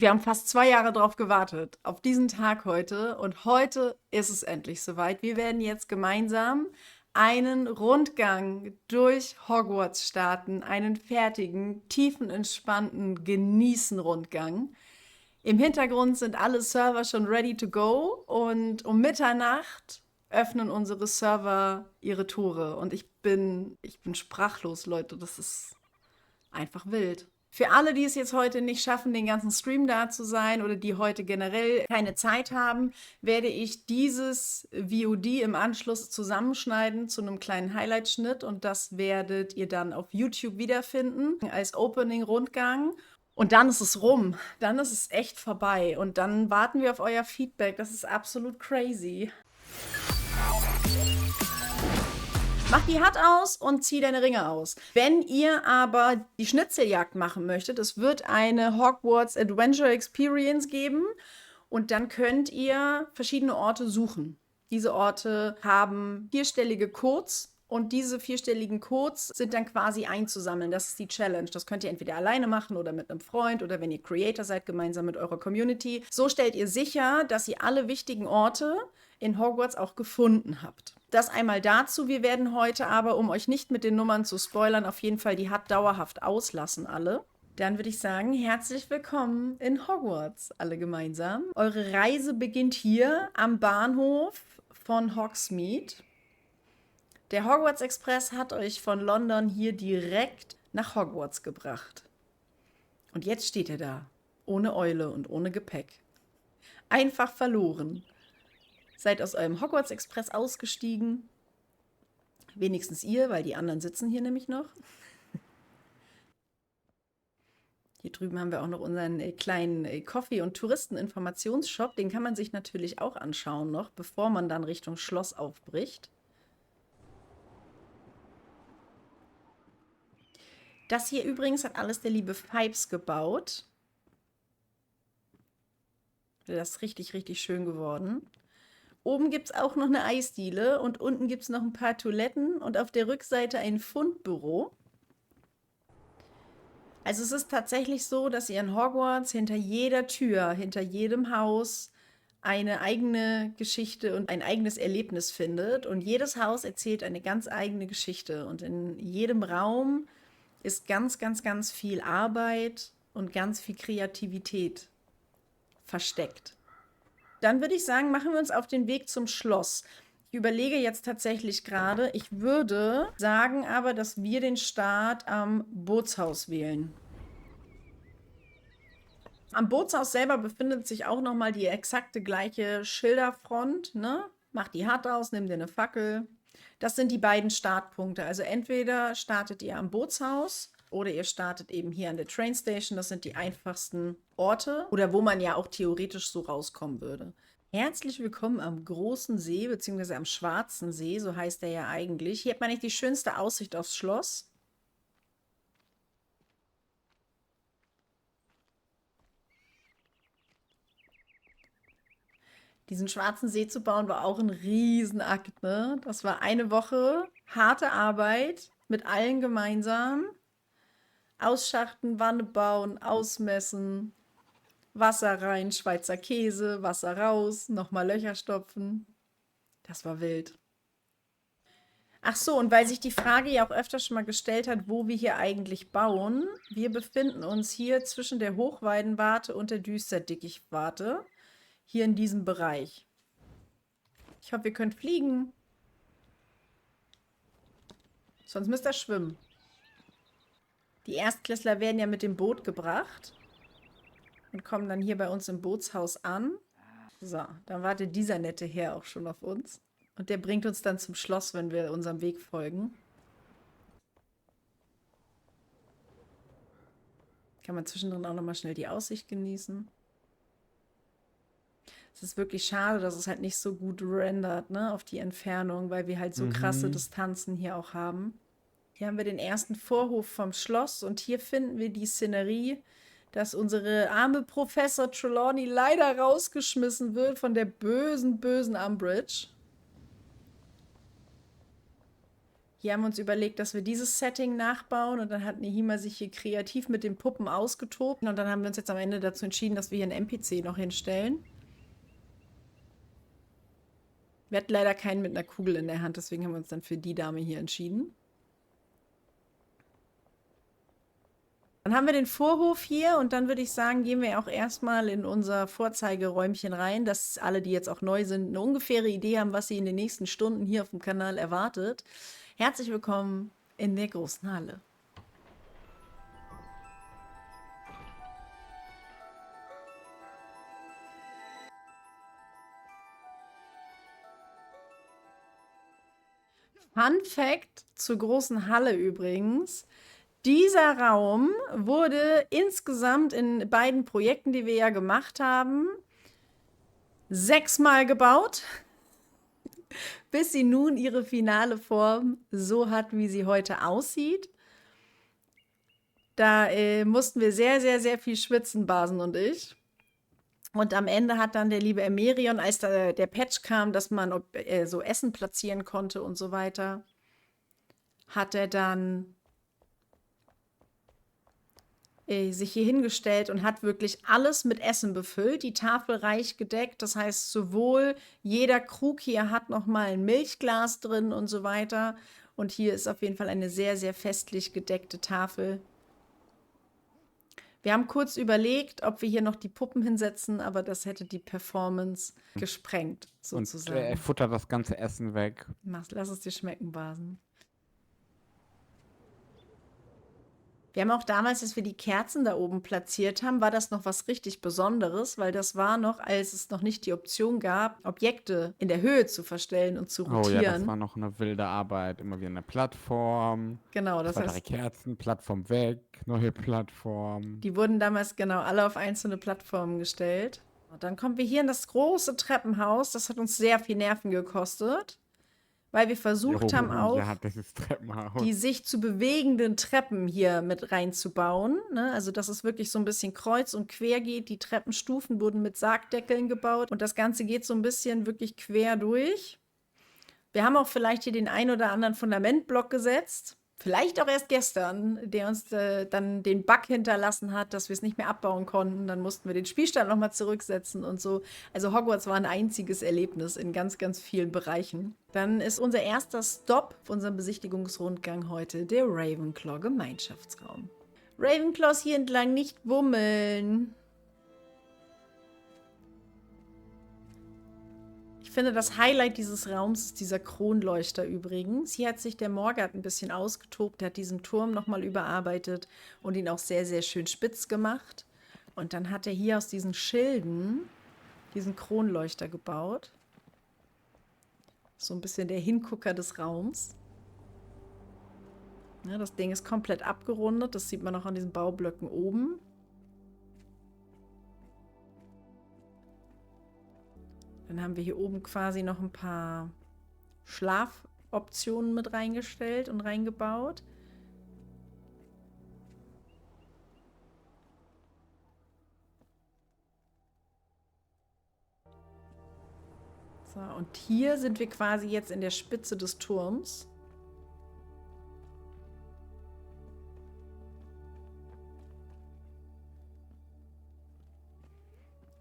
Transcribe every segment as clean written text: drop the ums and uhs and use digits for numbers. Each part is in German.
Wir haben fast 2 Jahre drauf gewartet, auf diesen Tag heute. Und heute ist es endlich soweit. Wir werden jetzt gemeinsam einen Rundgang durch Hogwarts starten, einen fertigen, tiefenentspannten Genießen-Rundgang. Im Hintergrund sind alle Server schon ready to go und um Mitternacht öffnen unsere Server ihre Tore. Und ich bin sprachlos, Leute. Das ist einfach wild. Für alle, die es jetzt heute nicht schaffen, den ganzen Stream da zu sein oder die heute generell keine Zeit haben, werde ich dieses VOD im Anschluss zusammenschneiden zu einem kleinen Highlight-Schnitt und das werdet ihr dann auf YouTube wiederfinden als Opening-Rundgang. Und dann ist es rum. Dann ist es echt vorbei. Und dann warten wir auf euer Feedback. Das ist absolut crazy. Mach die Hut aus und zieh deine Ringe aus. Wenn ihr aber die Schnitzeljagd machen möchtet, es wird eine Hogwarts Adventure Experience geben und dann könnt ihr verschiedene Orte suchen. Diese Orte haben vierstellige Codes und diese vierstelligen Codes sind dann quasi einzusammeln. Das ist die Challenge. Das könnt ihr entweder alleine machen oder mit einem Freund oder wenn ihr Creator seid, gemeinsam mit eurer Community. So stellt ihr sicher, dass ihr alle wichtigen Orte in Hogwarts auch gefunden habt. Das einmal dazu. Wir werden heute aber, um euch nicht mit den Nummern zu spoilern, auf jeden Fall die Hut dauerhaft auslassen, alle. Dann würde ich sagen, herzlich willkommen in Hogwarts, alle gemeinsam. Eure Reise beginnt hier am Bahnhof von Hogsmeade. Der Hogwarts Express hat euch von London hier direkt nach Hogwarts gebracht. Und jetzt steht er da, ohne Eule und ohne Gepäck. Einfach verloren. Seid aus eurem Hogwarts Express ausgestiegen. Wenigstens ihr, weil die anderen sitzen hier nämlich noch. Hier drüben haben wir auch noch unseren kleinen Coffee- und Touristeninformationsshop. Den kann man sich natürlich auch anschauen noch, bevor man dann Richtung Schloss aufbricht. Das hier übrigens hat alles der liebe Fipes gebaut. Das ist richtig, richtig schön geworden. Oben gibt es auch noch eine Eisdiele und unten gibt es noch ein paar Toiletten und auf der Rückseite ein Fundbüro. Also es ist tatsächlich so, dass ihr in Hogwarts hinter jeder Tür, hinter jedem Haus eine eigene Geschichte und ein eigenes Erlebnis findet. Und jedes Haus erzählt eine ganz eigene Geschichte. Und in jedem Raum ist ganz, ganz, ganz viel Arbeit und ganz viel Kreativität versteckt. Dann würde ich sagen, machen wir uns auf den Weg zum Schloss. Ich überlege jetzt tatsächlich gerade, ich würde sagen aber, dass wir den Start am Bootshaus wählen. Am Bootshaus selber befindet sich auch nochmal die exakte gleiche Schilderfront, ne? Mach die Hut aus, nimm dir eine Fackel. Das sind die beiden Startpunkte. Also entweder startet ihr am Bootshaus oder ihr startet eben hier an der Trainstation. Das sind die einfachsten Orte oder wo man ja auch theoretisch so rauskommen würde. Herzlich willkommen am Großen See, beziehungsweise am Schwarzen See, so heißt er ja eigentlich. Hier hat man nicht die schönste Aussicht aufs Schloss. Diesen Schwarzen See zu bauen war auch ein Riesenakt, ne? Das war eine Woche harte Arbeit mit allen gemeinsam. Ausschachten, Wanne bauen, ausmessen, Wasser rein, Schweizer Käse, Wasser raus, nochmal Löcher stopfen. Das war wild. Ach so, und weil sich die Frage ja auch öfter schon mal gestellt hat, wo wir hier eigentlich bauen. Wir befinden uns hier zwischen der Hochweidenwarte und der Düsterdickichtwarte. Hier in diesem Bereich. Ich hoffe, ihr könnt fliegen. Sonst müsst ihr schwimmen. Die Erstklässler werden ja mit dem Boot gebracht und kommen dann hier bei uns im Bootshaus an. So, dann wartet dieser nette Herr auch schon auf uns. Und der bringt uns dann zum Schloss, wenn wir unserem Weg folgen. Kann man zwischendrin auch nochmal schnell die Aussicht genießen. Es ist wirklich schade, dass es halt nicht so gut rendert, ne, auf die Entfernung, weil wir halt so krasse Distanzen hier auch haben. Hier haben wir den ersten Vorhof vom Schloss und hier finden wir die Szenerie, dass unsere arme Professor Trelawney leider rausgeschmissen wird von der bösen, bösen Umbridge. Hier haben wir uns überlegt, dass wir dieses Setting nachbauen und dann hat Nehima sich hier kreativ mit den Puppen ausgetobt und dann haben wir uns jetzt am Ende dazu entschieden, dass wir hier einen NPC noch hinstellen. Wir hatten leider keinen mit einer Kugel in der Hand, deswegen haben wir uns dann für die Dame hier entschieden. Dann haben wir den Vorhof hier und dann würde ich sagen, gehen wir auch erstmal in unser Vorzeigeräumchen rein, dass alle, die jetzt auch neu sind, eine ungefähre Idee haben, was sie in den nächsten Stunden hier auf dem Kanal erwartet. Herzlich willkommen in der großen Halle. Fun Fact zur großen Halle übrigens. Dieser Raum wurde insgesamt in beiden Projekten, die wir ja gemacht haben, 6-mal gebaut, bis sie nun ihre finale Form so hat, wie sie heute aussieht. Da mussten wir sehr, sehr, sehr viel schwitzen, Basen und ich. Und am Ende hat dann der liebe Emerion, als der Patch kam, dass man so Essen platzieren konnte und so weiter, hat er dann sich hier hingestellt und hat wirklich alles mit Essen befüllt, die Tafel reich gedeckt. Das heißt, sowohl jeder Krug hier hat noch mal ein Milchglas drin und so weiter. Und hier ist auf jeden Fall eine sehr, sehr festlich gedeckte Tafel. Wir haben kurz überlegt, ob wir hier noch die Puppen hinsetzen, aber das hätte die Performance gesprengt, sozusagen. Und er futtert das ganze Essen weg. Lass es dir schmecken, Basen. Wir haben auch damals, als wir die Kerzen da oben platziert haben, war das noch was richtig Besonderes, weil das war noch, als es noch nicht die Option gab, Objekte in der Höhe zu verstellen und zu rotieren. Oh ja, das war noch eine wilde Arbeit. Immer wieder eine Plattform. Genau, das heißt, Kerzen, Plattform weg, neue Plattform. Die wurden damals genau alle auf einzelne Plattformen gestellt. Und dann kommen wir hier in das große Treppenhaus. Das hat uns sehr viel Nerven gekostet, weil wir versucht haben, auch die sich zu bewegenden Treppen hier mit reinzubauen. Ne? Also, dass es wirklich so ein bisschen kreuz und quer geht. Die Treppenstufen wurden mit Sargdeckeln gebaut und das Ganze geht so ein bisschen wirklich quer durch. Wir haben auch vielleicht hier den ein oder anderen Fundamentblock gesetzt. Vielleicht auch erst gestern, der uns dann den Bug hinterlassen hat, dass wir es nicht mehr abbauen konnten. Dann mussten wir den Spielstand nochmal zurücksetzen und so. Also Hogwarts war ein einziges Erlebnis in ganz, ganz vielen Bereichen. Dann ist unser erster Stopp auf unserem Besichtigungsrundgang heute der Ravenclaw Gemeinschaftsraum. Ravenclaws hier entlang nicht wummeln. Ich finde, das Highlight dieses Raums ist dieser Kronleuchter übrigens. Hier hat sich der Morgard ein bisschen ausgetobt. Der hat diesen Turm nochmal überarbeitet und ihn auch sehr, sehr schön spitz gemacht. Und dann hat er hier aus diesen Schilden diesen Kronleuchter gebaut. So ein bisschen der Hingucker des Raums. Ja, das Ding ist komplett abgerundet. Das sieht man auch an diesen Baublöcken oben. Dann haben wir hier oben quasi noch ein paar Schlafoptionen mit reingestellt und reingebaut. So, und hier sind wir quasi jetzt in der Spitze des Turms.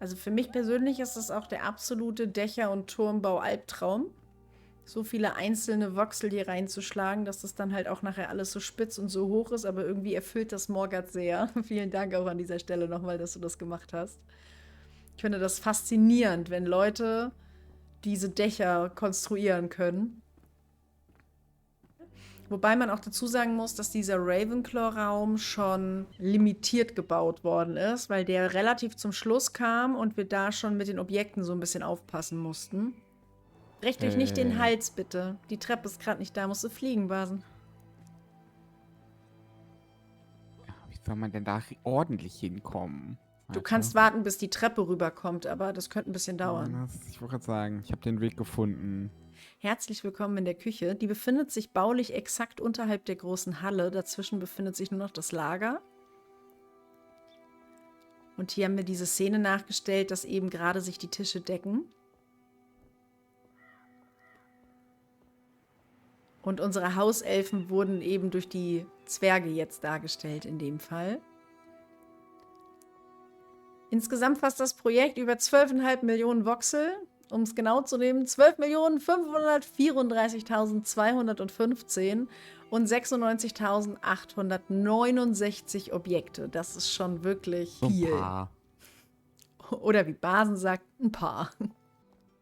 Also für mich persönlich ist das auch der absolute Dächer- und Turmbau-Albtraum. So viele einzelne Voxel hier reinzuschlagen, dass das dann halt auch nachher alles so spitz und so hoch ist, aber irgendwie erfüllt das Morgard sehr. Vielen Dank auch an dieser Stelle nochmal, dass du das gemacht hast. Ich finde das faszinierend, wenn Leute diese Dächer konstruieren können. Wobei man auch dazu sagen muss, dass dieser Ravenclaw-Raum schon limitiert gebaut worden ist, weil der relativ zum Schluss kam und wir da schon mit den Objekten so ein bisschen aufpassen mussten. Brecht euch nicht den Hals, bitte. Die Treppe ist gerade nicht da, musst du fliegen, Basen. Ja, wie soll man denn da ordentlich hinkommen? Du kannst warten, bis die Treppe rüberkommt, aber das könnte ein bisschen dauern. Ich wollte gerade sagen, ich habe den Weg gefunden. Herzlich willkommen in der Küche. Die befindet sich baulich exakt unterhalb der großen Halle. Dazwischen befindet sich nur noch das Lager. Und hier haben wir diese Szene nachgestellt, dass eben gerade sich die Tische decken. Und unsere Hauselfen wurden eben durch die Zwerge jetzt dargestellt in dem Fall. Insgesamt fasst das Projekt über 12,5 Millionen Voxel, um es genau zu nehmen, 12.534.215 und 96.869 Objekte. Das ist schon wirklich So ein viel. paar. Oder wie Basen sagt, ein paar.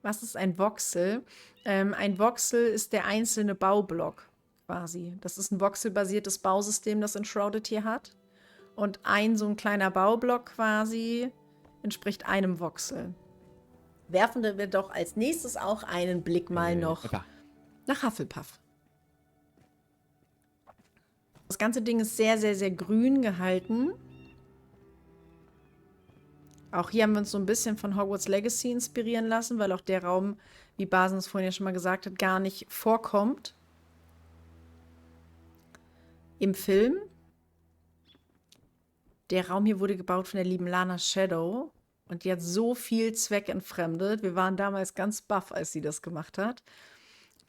Was ist ein Voxel? Ein Voxel ist der einzelne Baublock quasi. Das ist ein voxelbasiertes Bausystem, das Enshrouded hier hat. Und so ein kleiner Baublock quasi entspricht einem Voxel. Werfen wir doch als nächstes auch einen Blick mal noch Da. nach Hufflepuff. Das ganze Ding ist sehr, sehr, sehr grün gehalten. Auch hier haben wir uns so ein bisschen von Hogwarts Legacy inspirieren lassen, weil auch der Raum, wie Basen es vorhin ja schon mal gesagt hat, gar nicht vorkommt. Im Film. Der Raum hier wurde gebaut von der lieben Lana Shadow. Und die hat so viel zweckentfremdet. Wir waren damals ganz baff, als sie das gemacht hat.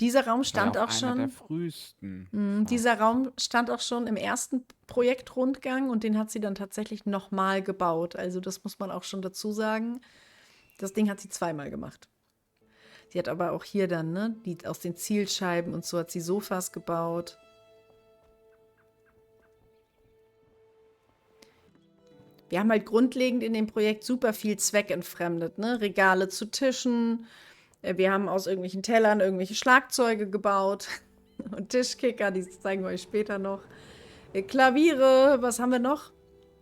Dieser Raum stand War auch einer der schon. frühesten. Dieser Raum stand auch schon im ersten Projektrundgang und den hat sie dann tatsächlich nochmal gebaut. Also das muss man auch schon dazu sagen. Das Ding hat sie zweimal gemacht. Sie hat aber auch hier dann, ne, aus den Zielscheiben und so hat sie Sofas gebaut. Wir haben halt grundlegend in dem Projekt super viel zweckentfremdet, ne? Regale zu Tischen. Wir haben aus irgendwelchen Tellern irgendwelche Schlagzeuge gebaut. Und Tischkicker, die zeigen wir euch später noch. Klaviere, was haben wir noch?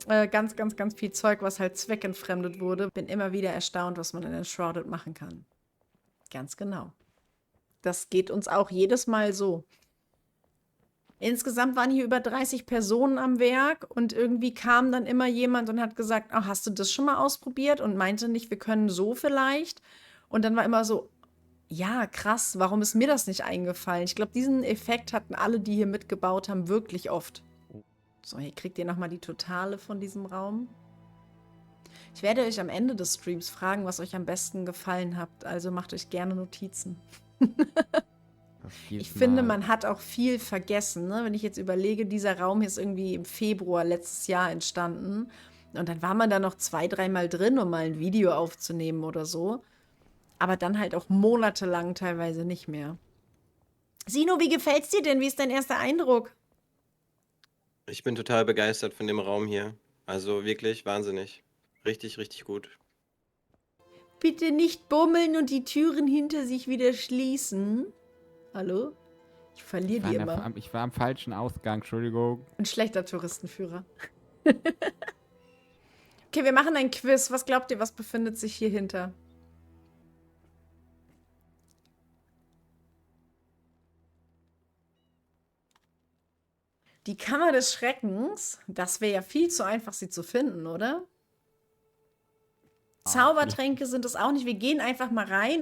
Ganz, ganz, ganz viel Zeug, was halt zweckentfremdet wurde. Bin immer wieder erstaunt, was man in Enshrouded machen kann. Ganz genau. Das geht uns auch jedes Mal so. Insgesamt waren hier über 30 Personen am Werk und irgendwie kam dann immer jemand und hat gesagt, oh, hast du das schon mal ausprobiert? Und meinte nicht, wir können so vielleicht. Und dann war immer so, ja, krass, warum ist mir das nicht eingefallen? Ich glaube, diesen Effekt hatten alle, die hier mitgebaut haben, wirklich oft. So, hier kriegt ihr nochmal die Totale von diesem Raum. Ich werde euch am Ende des Streams fragen, was euch am besten gefallen hat. Also macht euch gerne Notizen. Ich finde, man hat auch viel vergessen. Ne? Wenn ich jetzt überlege, dieser Raum hier ist irgendwie im Februar letztes Jahr entstanden. Und dann war man da noch 2, 3 Mal drin, um mal ein Video aufzunehmen oder so. Aber dann halt auch monatelang teilweise nicht mehr. Sino, wie gefällt's dir denn? Wie ist dein erster Eindruck? Ich bin total begeistert von dem Raum hier. Also wirklich wahnsinnig. Richtig, richtig gut. Bitte nicht bummeln und die Türen hinter sich wieder schließen. Hallo? Ich verliere die immer. Ich war am falschen Ausgang, Entschuldigung. Ein schlechter Touristenführer. Okay, wir machen ein Quiz. Was glaubt ihr, was befindet sich hier hinter? Die Kammer des Schreckens. Das wäre ja viel zu einfach, sie zu finden, oder? Zaubertränke sind es auch nicht. Wir gehen einfach mal rein.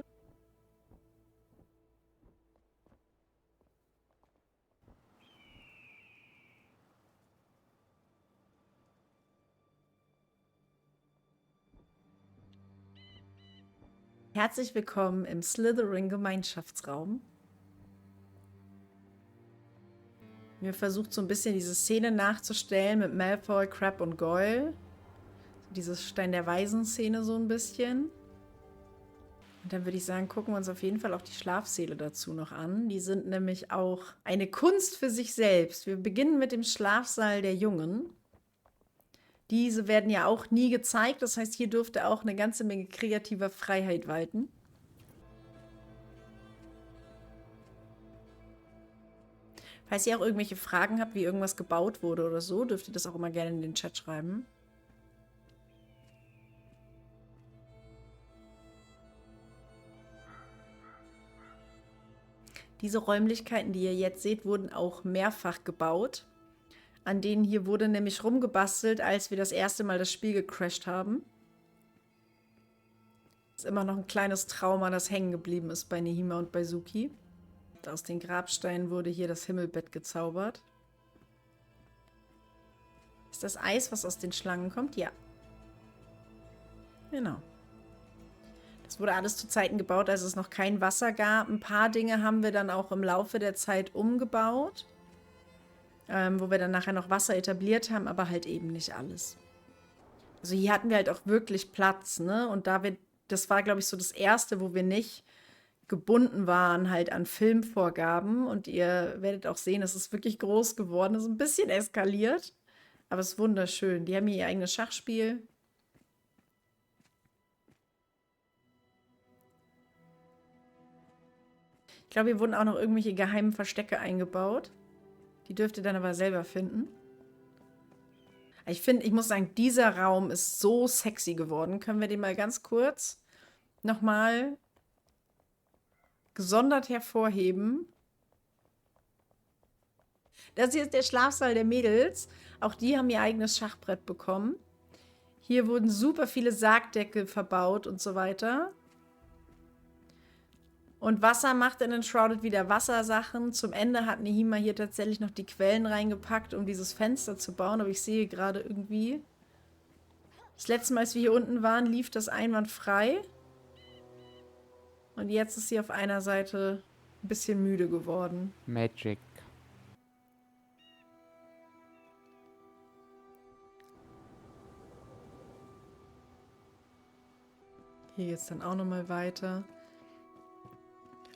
Herzlich willkommen im Slytherin-Gemeinschaftsraum. Mir versucht so ein bisschen diese Szene nachzustellen mit Malfoy, Crabbe und Goyle. Diese Stein der Weisen-Szene so ein bisschen. Und dann würde ich sagen, gucken wir uns auf jeden Fall auch die Schlafsäle dazu noch an. Die sind nämlich auch eine Kunst für sich selbst. Wir beginnen mit dem Schlafsaal der Jungen. Diese werden ja auch nie gezeigt. Das heißt, hier dürfte auch eine ganze Menge kreativer Freiheit walten. Falls ihr auch irgendwelche Fragen habt, wie irgendwas gebaut wurde oder so, dürft ihr das auch immer gerne in den Chat schreiben. Diese Räumlichkeiten, die ihr jetzt seht, wurden auch mehrfach gebaut. An denen hier wurde nämlich rumgebastelt, als wir das erste Mal das Spiel gecrashed haben. Das ist immer noch ein kleines Trauma, das hängen geblieben ist bei Nehima und bei Suki. Aus den Grabsteinen wurde hier das Himmelbett gezaubert. Ist das Eis, was aus den Schlangen kommt? Ja. Genau. Das wurde alles zu Zeiten gebaut, als es noch kein Wasser gab. Ein paar Dinge haben wir dann auch im Laufe der Zeit umgebaut, wo wir dann nachher noch Wasser etabliert haben, aber halt eben nicht alles. Also hier hatten wir halt auch wirklich Platz, ne? Und das war, glaube ich, so das Erste, wo wir nicht gebunden waren halt an Filmvorgaben. Und ihr werdet auch sehen, es ist wirklich groß geworden, es ist ein bisschen eskaliert, aber es ist wunderschön. Die haben hier ihr eigenes Schachspiel. Ich glaube, hier wurden auch noch irgendwelche geheimen Verstecke eingebaut. Die dürft ihr dann aber selber finden. Ich muss sagen, dieser Raum ist so sexy geworden. Können wir den mal ganz kurz nochmal gesondert hervorheben? Das hier ist der Schlafsaal der Mädels. Auch die haben ihr eigenes Schachbrett bekommen. Hier wurden super viele Sargdeckel verbaut und so weiter. Und Wasser macht in Enshrouded wieder Wassersachen. Zum Ende hat Nehima hier tatsächlich noch die Quellen reingepackt, um dieses Fenster zu bauen. Aber ich sehe gerade irgendwie... Das letzte Mal, als wir hier unten waren, lief das einwandfrei. Und jetzt ist sie auf einer Seite ein bisschen müde geworden. Magic. Hier geht es dann auch nochmal weiter.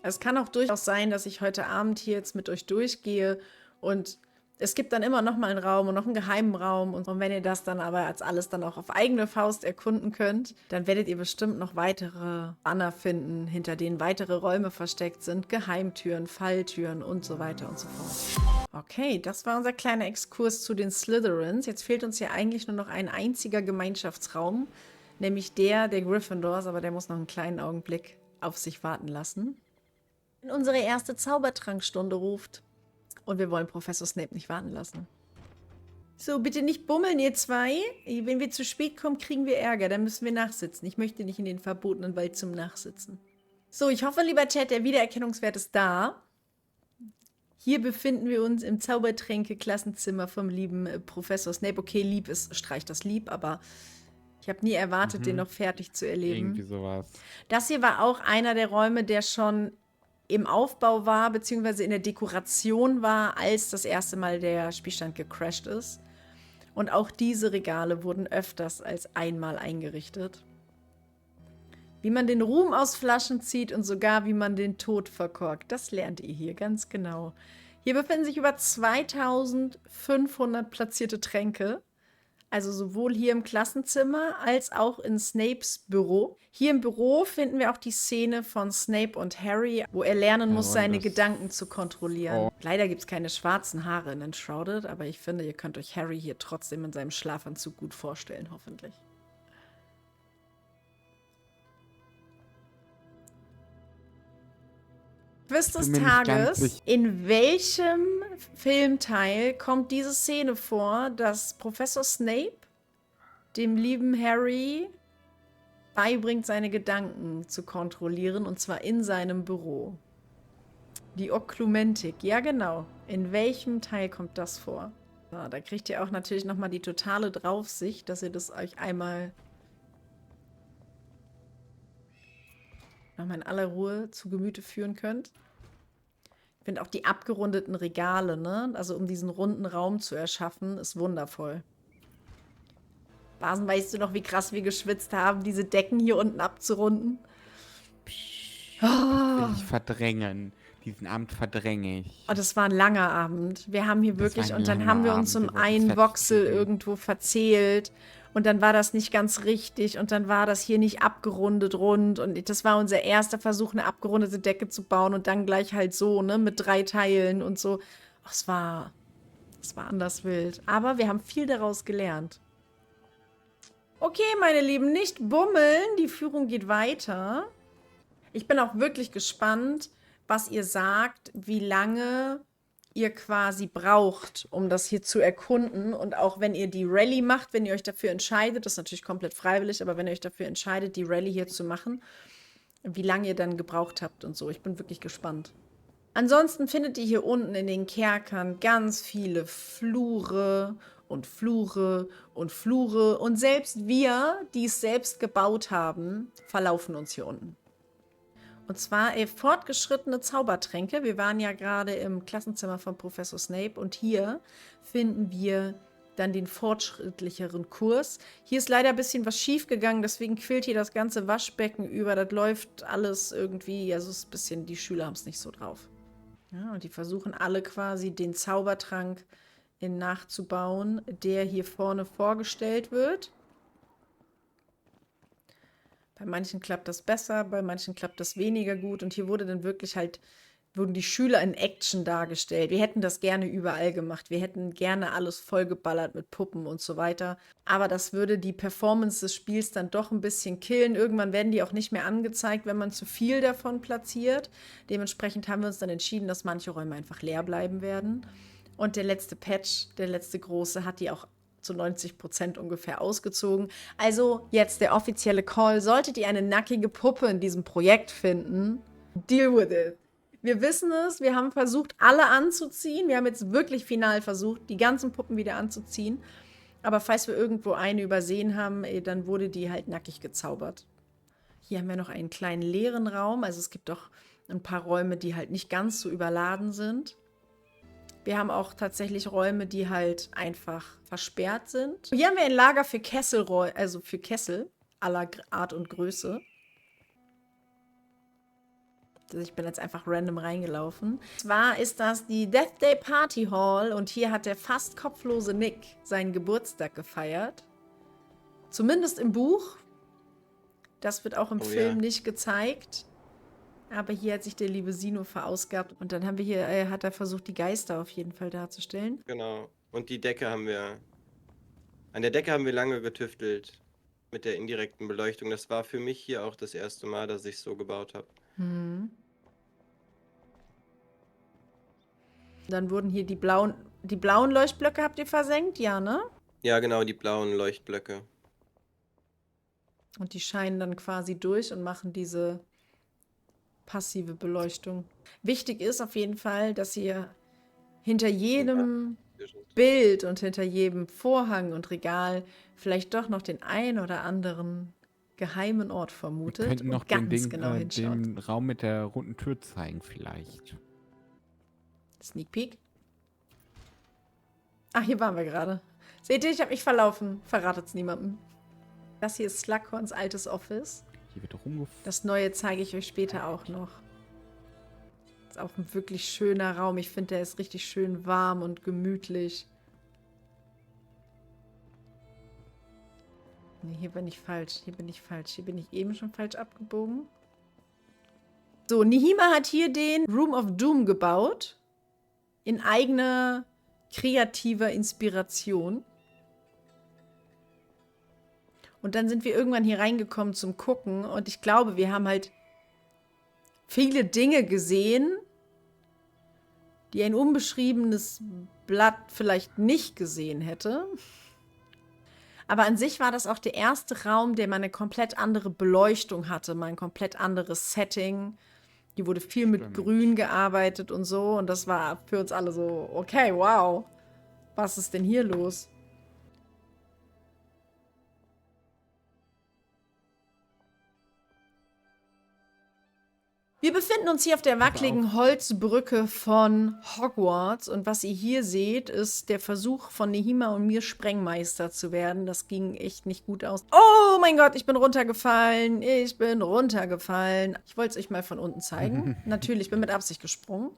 Es kann auch durchaus sein, dass ich heute Abend hier jetzt mit euch durchgehe und es gibt dann immer noch mal einen Raum und noch einen geheimen Raum. Und wenn ihr das dann aber als alles dann auch auf eigene Faust erkunden könnt, dann werdet ihr bestimmt noch weitere Banner finden, hinter denen weitere Räume versteckt sind, Geheimtüren, Falltüren und so weiter und so fort. Okay, das war unser kleiner Exkurs zu den Slytherins. Jetzt fehlt uns hier eigentlich nur noch ein einziger Gemeinschaftsraum, nämlich der Gryffindors, aber der muss noch einen kleinen Augenblick auf sich warten lassen. Wenn unsere erste Zaubertrankstunde ruft. Und wir wollen Professor Snape nicht warten lassen. So, bitte nicht bummeln, ihr zwei. Wenn wir zu spät kommen, kriegen wir Ärger. Dann müssen wir nachsitzen. Ich möchte nicht in den verbotenen Wald zum Nachsitzen. So, ich hoffe, lieber Chat, der Wiedererkennungswert ist da. Hier befinden wir uns im Zaubertränke-Klassenzimmer vom lieben Professor Snape. Okay, lieb ist, streicht das lieb, aber ich habe nie erwartet, den noch fertig zu erleben. Irgendwie sowas. Das hier war auch einer der Räume, der schon im Aufbau war, beziehungsweise in der Dekoration war, als das erste Mal der Spielstand gecrashed ist. Und auch diese Regale wurden öfters als einmal eingerichtet. Wie man den Ruhm aus Flaschen zieht und sogar wie man den Tod verkorkt. Das lernt ihr hier ganz genau. Hier befinden sich über 2500 platzierte Tränke. Also sowohl hier im Klassenzimmer als auch in Snapes Büro. Hier im Büro finden wir auch die Szene von Snape und Harry, wo er lernen muss, seine Gedanken zu kontrollieren. Oh. Leider gibt es keine schwarzen Haare in Enshrouded, aber ich finde, ihr könnt euch Harry hier trotzdem in seinem Schlafanzug gut vorstellen, hoffentlich. Quiz des Tages. In welchem Filmteil kommt diese Szene vor, dass Professor Snape dem lieben Harry beibringt, seine Gedanken zu kontrollieren, und zwar in seinem Büro? Die Oklumentik. Ja, genau. In welchem Teil kommt das vor? So, da kriegt ihr auch natürlich nochmal die totale Draufsicht, dass ihr das euch einmal nochmal in aller Ruhe zu Gemüte führen könnt. Ich finde auch die abgerundeten Regale, ne? Also um diesen runden Raum zu erschaffen, ist wundervoll. Basen, weißt du noch, wie krass wir geschwitzt haben, diese Decken hier unten abzurunden? Will ich verdrängen. Diesen Abend verdränge ich. Oh, das war ein langer Abend. Wir haben hier Das wirklich, war ein und dann langer haben wir uns Abend, um wir wollten einen fertig Voxel kriegen. irgendwo verzählt. Und dann war das nicht ganz richtig. Und dann war das hier nicht abgerundet rund. Und das war unser erster Versuch, eine abgerundete Decke zu bauen. Und dann gleich halt so, ne, mit 3 Teilen und so. Oh, es war anders wild. Aber wir haben viel daraus gelernt. Okay, meine Lieben, nicht bummeln. Die Führung geht weiter. Ich bin auch wirklich gespannt, was ihr sagt, wie lange ihr quasi braucht, um das hier zu erkunden. Und auch wenn ihr die Rallye macht, wenn ihr euch dafür entscheidet, das ist natürlich komplett freiwillig, aber wenn ihr euch dafür entscheidet, die Rallye hier zu machen, wie lange ihr dann gebraucht habt und so. Ich bin wirklich gespannt. Ansonsten findet ihr hier unten in den Kerkern ganz viele Flure und Flure und Flure. Und selbst wir, die es selbst gebaut haben, verlaufen uns hier unten. Und zwar fortgeschrittene Zaubertränke. Wir waren ja gerade im Klassenzimmer von Professor Snape und hier finden wir dann den fortschrittlicheren Kurs. Hier ist leider ein bisschen was schief gegangen, deswegen quillt hier das ganze Waschbecken über. Das läuft alles irgendwie, also es ist ein bisschen, die Schüler haben es nicht so drauf. Ja, und die versuchen alle quasi den Zaubertrank nachzubauen, der hier vorne vorgestellt wird. Bei manchen klappt das besser, bei manchen klappt das weniger gut. Und hier wurde dann wirklich wurden die Schüler in Action dargestellt. Wir hätten das gerne überall gemacht. Wir hätten gerne alles vollgeballert mit Puppen und so weiter. Aber das würde die Performance des Spiels dann doch ein bisschen killen. Irgendwann werden die auch nicht mehr angezeigt, wenn man zu viel davon platziert. Dementsprechend haben wir uns dann entschieden, dass manche Räume einfach leer bleiben werden. Und der letzte Patch, der letzte große, hat die auch zu 90% ungefähr ausgezogen. Also jetzt der offizielle Call. Solltet ihr eine nackige Puppe in diesem Projekt finden, deal with it. Wir wissen es, wir haben versucht, alle anzuziehen. Wir haben jetzt wirklich final versucht, die ganzen Puppen wieder anzuziehen. Aber falls wir irgendwo eine übersehen haben, dann wurde die halt nackig gezaubert. Hier haben wir noch einen kleinen leeren Raum. Also es gibt auch ein paar Räume, die halt nicht ganz so überladen sind. Wir haben auch tatsächlich Räume, die halt einfach versperrt sind. Hier haben wir ein Lager für Kesselräume, also für Kessel aller Art und Größe. Ich bin jetzt einfach random reingelaufen. Zwar ist das die Death Day Party Hall und hier hat der fast kopflose Nick seinen Geburtstag gefeiert. Zumindest im Buch. Das wird auch im Film nicht gezeigt. Aber hier hat sich der liebe Sino verausgabt. Und dann haben wir hier, hat er versucht, die Geister auf jeden Fall darzustellen. Genau. Und die Decke haben wir. An der Decke haben wir lange getüftelt. Mit der indirekten Beleuchtung. Das war für mich hier auch das erste Mal, dass ich es so gebaut habe. Dann wurden hier die blauen Leuchtblöcke, habt ihr versenkt? Ja, ne? Ja, genau, die blauen Leuchtblöcke. Und die scheinen dann quasi durch und machen diese passive Beleuchtung. Wichtig ist auf jeden Fall, dass ihr hinter jedem Bild und hinter jedem Vorhang und Regal vielleicht doch noch den ein oder anderen geheimen Ort vermutet. Wir könnten noch und ganz genau hinschaut. den Raum mit der runden Tür zeigen vielleicht. Sneak Peek. Ach, hier waren wir gerade. Seht ihr, ich habe mich verlaufen. Verratet es niemandem. Das hier ist Slughorns altes Office. Hier wird rumgefahren. Das neue zeige ich euch später auch noch. Ist auch ein wirklich schöner Raum. Ich finde, der ist richtig schön warm und gemütlich. Nee, hier bin ich falsch. Hier bin ich falsch. Hier bin ich eben schon falsch abgebogen. So, Nehima hat hier den Room of Doom gebaut. In eigener kreativer Inspiration. Und dann sind wir irgendwann hier reingekommen zum Gucken. Und ich glaube, wir haben halt viele Dinge gesehen, die ein unbeschriebenes Blatt vielleicht nicht gesehen hätte. Aber an sich war das auch der erste Raum, der mal eine komplett andere Beleuchtung hatte, mal ein komplett anderes Setting. Die wurde viel mit Grün gearbeitet und so. Und das war für uns alle so, okay, wow, was ist denn hier los? Wir befinden uns hier auf der wackeligen Holzbrücke von Hogwarts. Und was ihr hier seht, ist der Versuch von Nehima und mir, Sprengmeister zu werden. Das ging echt nicht gut aus. Oh mein Gott, ich bin runtergefallen. Ich bin runtergefallen. Ich wollte es euch mal von unten zeigen. Natürlich, ich bin mit Absicht gesprungen.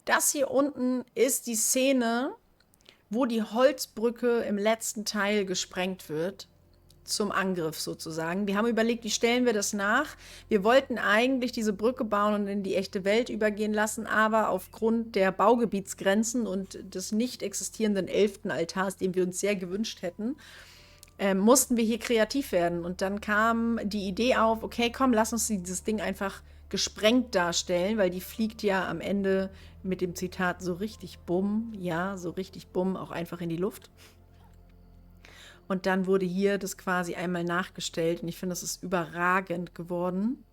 Das hier unten ist die Szene, wo die Holzbrücke im letzten Teil gesprengt wird. Zum Angriff sozusagen. Wir haben überlegt, wie stellen wir das nach? Wir wollten eigentlich diese Brücke bauen und in die echte Welt übergehen lassen, aber aufgrund der Baugebietsgrenzen und des nicht existierenden 11. Altars, den wir uns sehr gewünscht hätten, mussten wir hier kreativ werden. Und dann kam die Idee auf, okay, komm, lass uns dieses Ding einfach gesprengt darstellen, weil die fliegt ja am Ende mit dem Zitat so richtig bumm, ja, so richtig bumm, auch einfach in die Luft. Und dann wurde hier das quasi einmal nachgestellt. Und ich finde, das ist überragend geworden.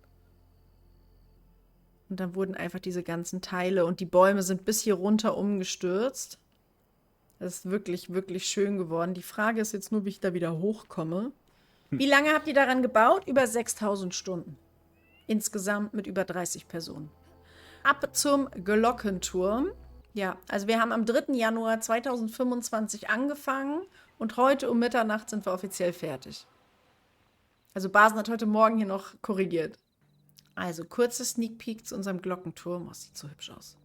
Und dann wurden einfach diese ganzen Teile und die Bäume sind bis hier runter umgestürzt. Das ist wirklich, wirklich schön geworden. Die Frage ist jetzt nur, wie ich da wieder hochkomme. Wie lange habt ihr daran gebaut? Über 6000 Stunden. Insgesamt mit über 30 Personen. Ab zum Glockenturm. Ja, also wir haben am 3. Januar 2025 angefangen und heute um Mitternacht sind wir offiziell fertig. Also Basen hat heute Morgen hier noch korrigiert. Also kurze Sneak Peek zu unserem Glockenturm. Oh, sieht so hübsch aus.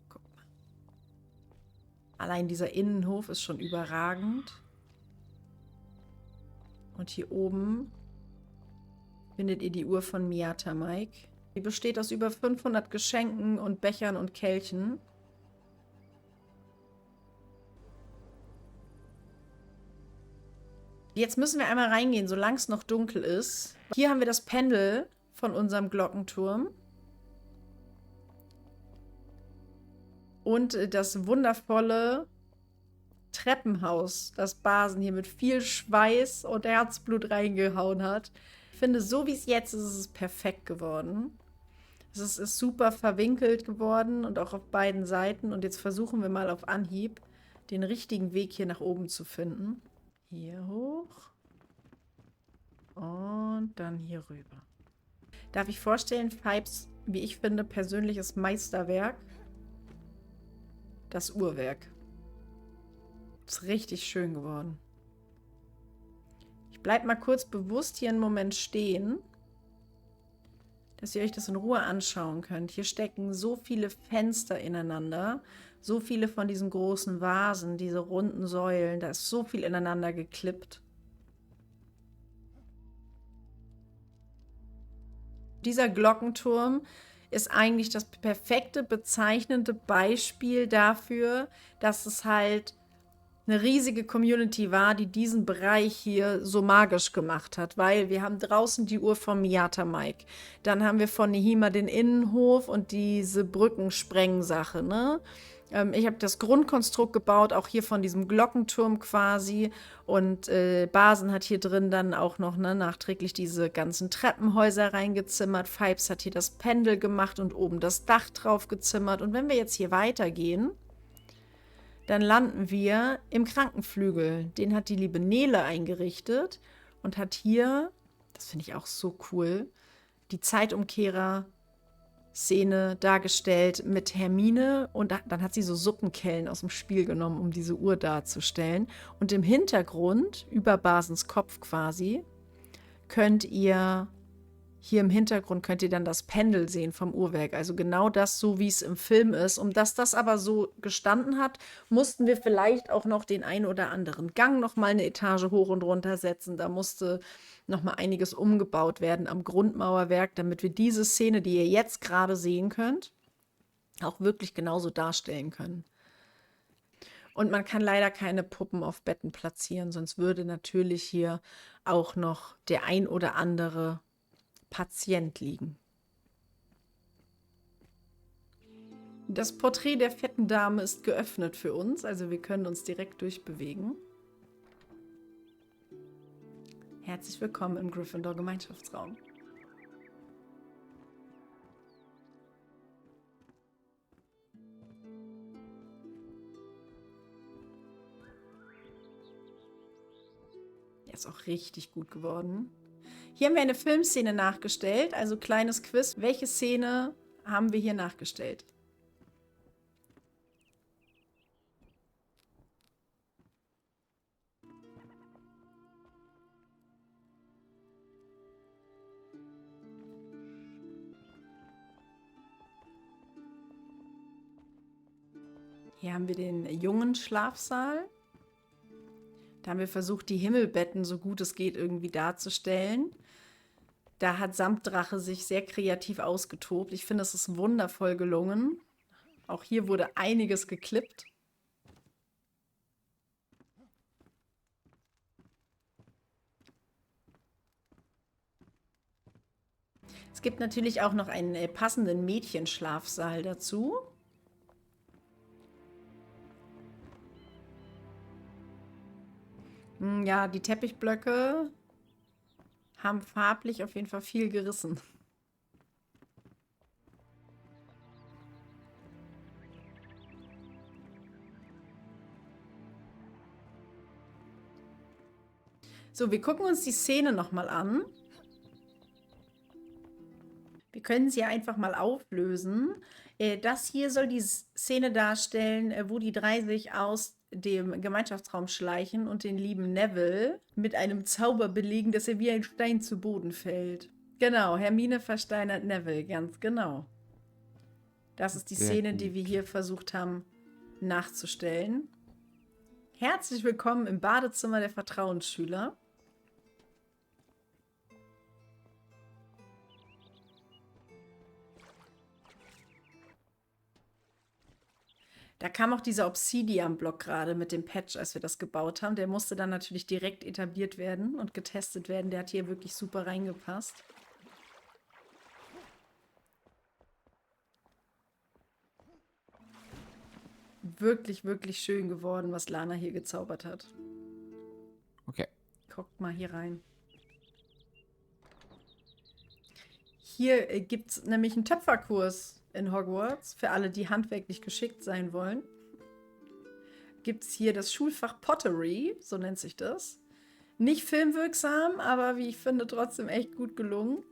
Guck mal. Allein dieser Innenhof ist schon überragend. Und hier oben findet ihr die Uhr von Miyata Mike. Die besteht aus über 500 Geschenken und Bechern und Kelchen. Jetzt müssen wir einmal reingehen, solange es noch dunkel ist. Hier haben wir das Pendel von unserem Glockenturm. Und das wundervolle Treppenhaus, das Basen hier mit viel Schweiß und Herzblut reingehauen hat. Ich finde, so wie es jetzt ist, ist es perfekt geworden. Es ist super verwinkelt geworden und auch auf beiden Seiten. Und jetzt versuchen wir mal auf Anhieb, den richtigen Weg hier nach oben zu finden. Hier hoch. Und dann hier rüber. Darf ich vorstellen, Fibes, wie ich finde, persönliches Meisterwerk. Das Uhrwerk. Ist richtig schön geworden. Ich bleibe mal kurz bewusst hier einen Moment stehen, dass ihr euch das in Ruhe anschauen könnt. Hier stecken so viele Fenster ineinander, so viele von diesen großen Vasen, diese runden Säulen, da ist so viel ineinander geklippt. Dieser Glockenturm ist eigentlich das perfekte, bezeichnende Beispiel dafür, dass es halt eine riesige Community war, die diesen Bereich hier so magisch gemacht hat, weil wir haben draußen die Uhr von Miyata Mike, dann haben wir von Nehima den Innenhof und diese Brückensprengsache, ne? Ich habe das Grundkonstrukt gebaut, auch hier von diesem Glockenturm quasi, und Basen hat hier drin dann auch noch nachträglich diese ganzen Treppenhäuser reingezimmert, Fibes hat hier das Pendel gemacht und oben das Dach drauf gezimmert, und wenn wir jetzt hier weitergehen, dann landen wir im Krankenflügel. Den hat die liebe Nele eingerichtet und hat hier, das finde ich auch so cool, die Zeitumkehrer-Szene dargestellt mit Hermine. Und dann hat sie so Suppenkellen aus dem Spiel genommen, um diese Uhr darzustellen. Und im Hintergrund, über Basens Kopf quasi, könnt ihr dann das Pendel sehen vom Uhrwerk. Also genau das, so wie es im Film ist. Um dass das aber so gestanden hat, mussten wir vielleicht auch noch den einen oder anderen Gang noch mal eine Etage hoch und runter setzen. Da musste noch mal einiges umgebaut werden am Grundmauerwerk, damit wir diese Szene, die ihr jetzt gerade sehen könnt, auch wirklich genauso darstellen können. Und man kann leider keine Puppen auf Betten platzieren, sonst würde natürlich hier auch noch der ein oder andere Patient liegen. Das Porträt der fetten Dame ist geöffnet für uns, also wir können uns direkt durchbewegen. Herzlich willkommen im Gryffindor Gemeinschaftsraum. Der ist auch richtig gut geworden. Hier haben wir eine Filmszene nachgestellt, also kleines Quiz. Welche Szene haben wir hier nachgestellt? Hier haben wir den jungen Schlafsaal. Da haben wir versucht, die Himmelbetten so gut es geht irgendwie darzustellen. Da hat Samtdrache sich sehr kreativ ausgetobt. Ich finde, es ist wundervoll gelungen. Auch hier wurde einiges geklippt. Es gibt natürlich auch noch einen passenden Mädchenschlafsaal dazu. Ja, die Teppichblöcke haben farblich auf jeden Fall viel gerissen. So, wir gucken uns die Szene nochmal an. Wir können sie ja einfach mal auflösen. Das hier soll die Szene darstellen, wo die drei sich aus dem Gemeinschaftsraum schleichen und den lieben Neville mit einem Zauber belegen, dass er wie ein Stein zu Boden fällt. Genau, Hermine versteinert Neville, ganz genau. Das ist die Sehr Szene, gut. die wir hier versucht haben nachzustellen. Herzlich willkommen im Badezimmer der Vertrauensschüler. Da kam auch dieser Obsidian-Block gerade mit dem Patch, als wir das gebaut haben. Der musste dann natürlich direkt etabliert werden und getestet werden. Der hat hier wirklich super reingepasst. Wirklich, wirklich schön geworden, was Lana hier gezaubert hat. Okay. Guckt mal hier rein. Hier gibt es nämlich einen Töpferkurs in Hogwarts. Für alle, die handwerklich geschickt sein wollen. Gibt es hier das Schulfach Pottery, so nennt sich das. Nicht filmwirksam, aber wie ich finde, trotzdem echt gut gelungen.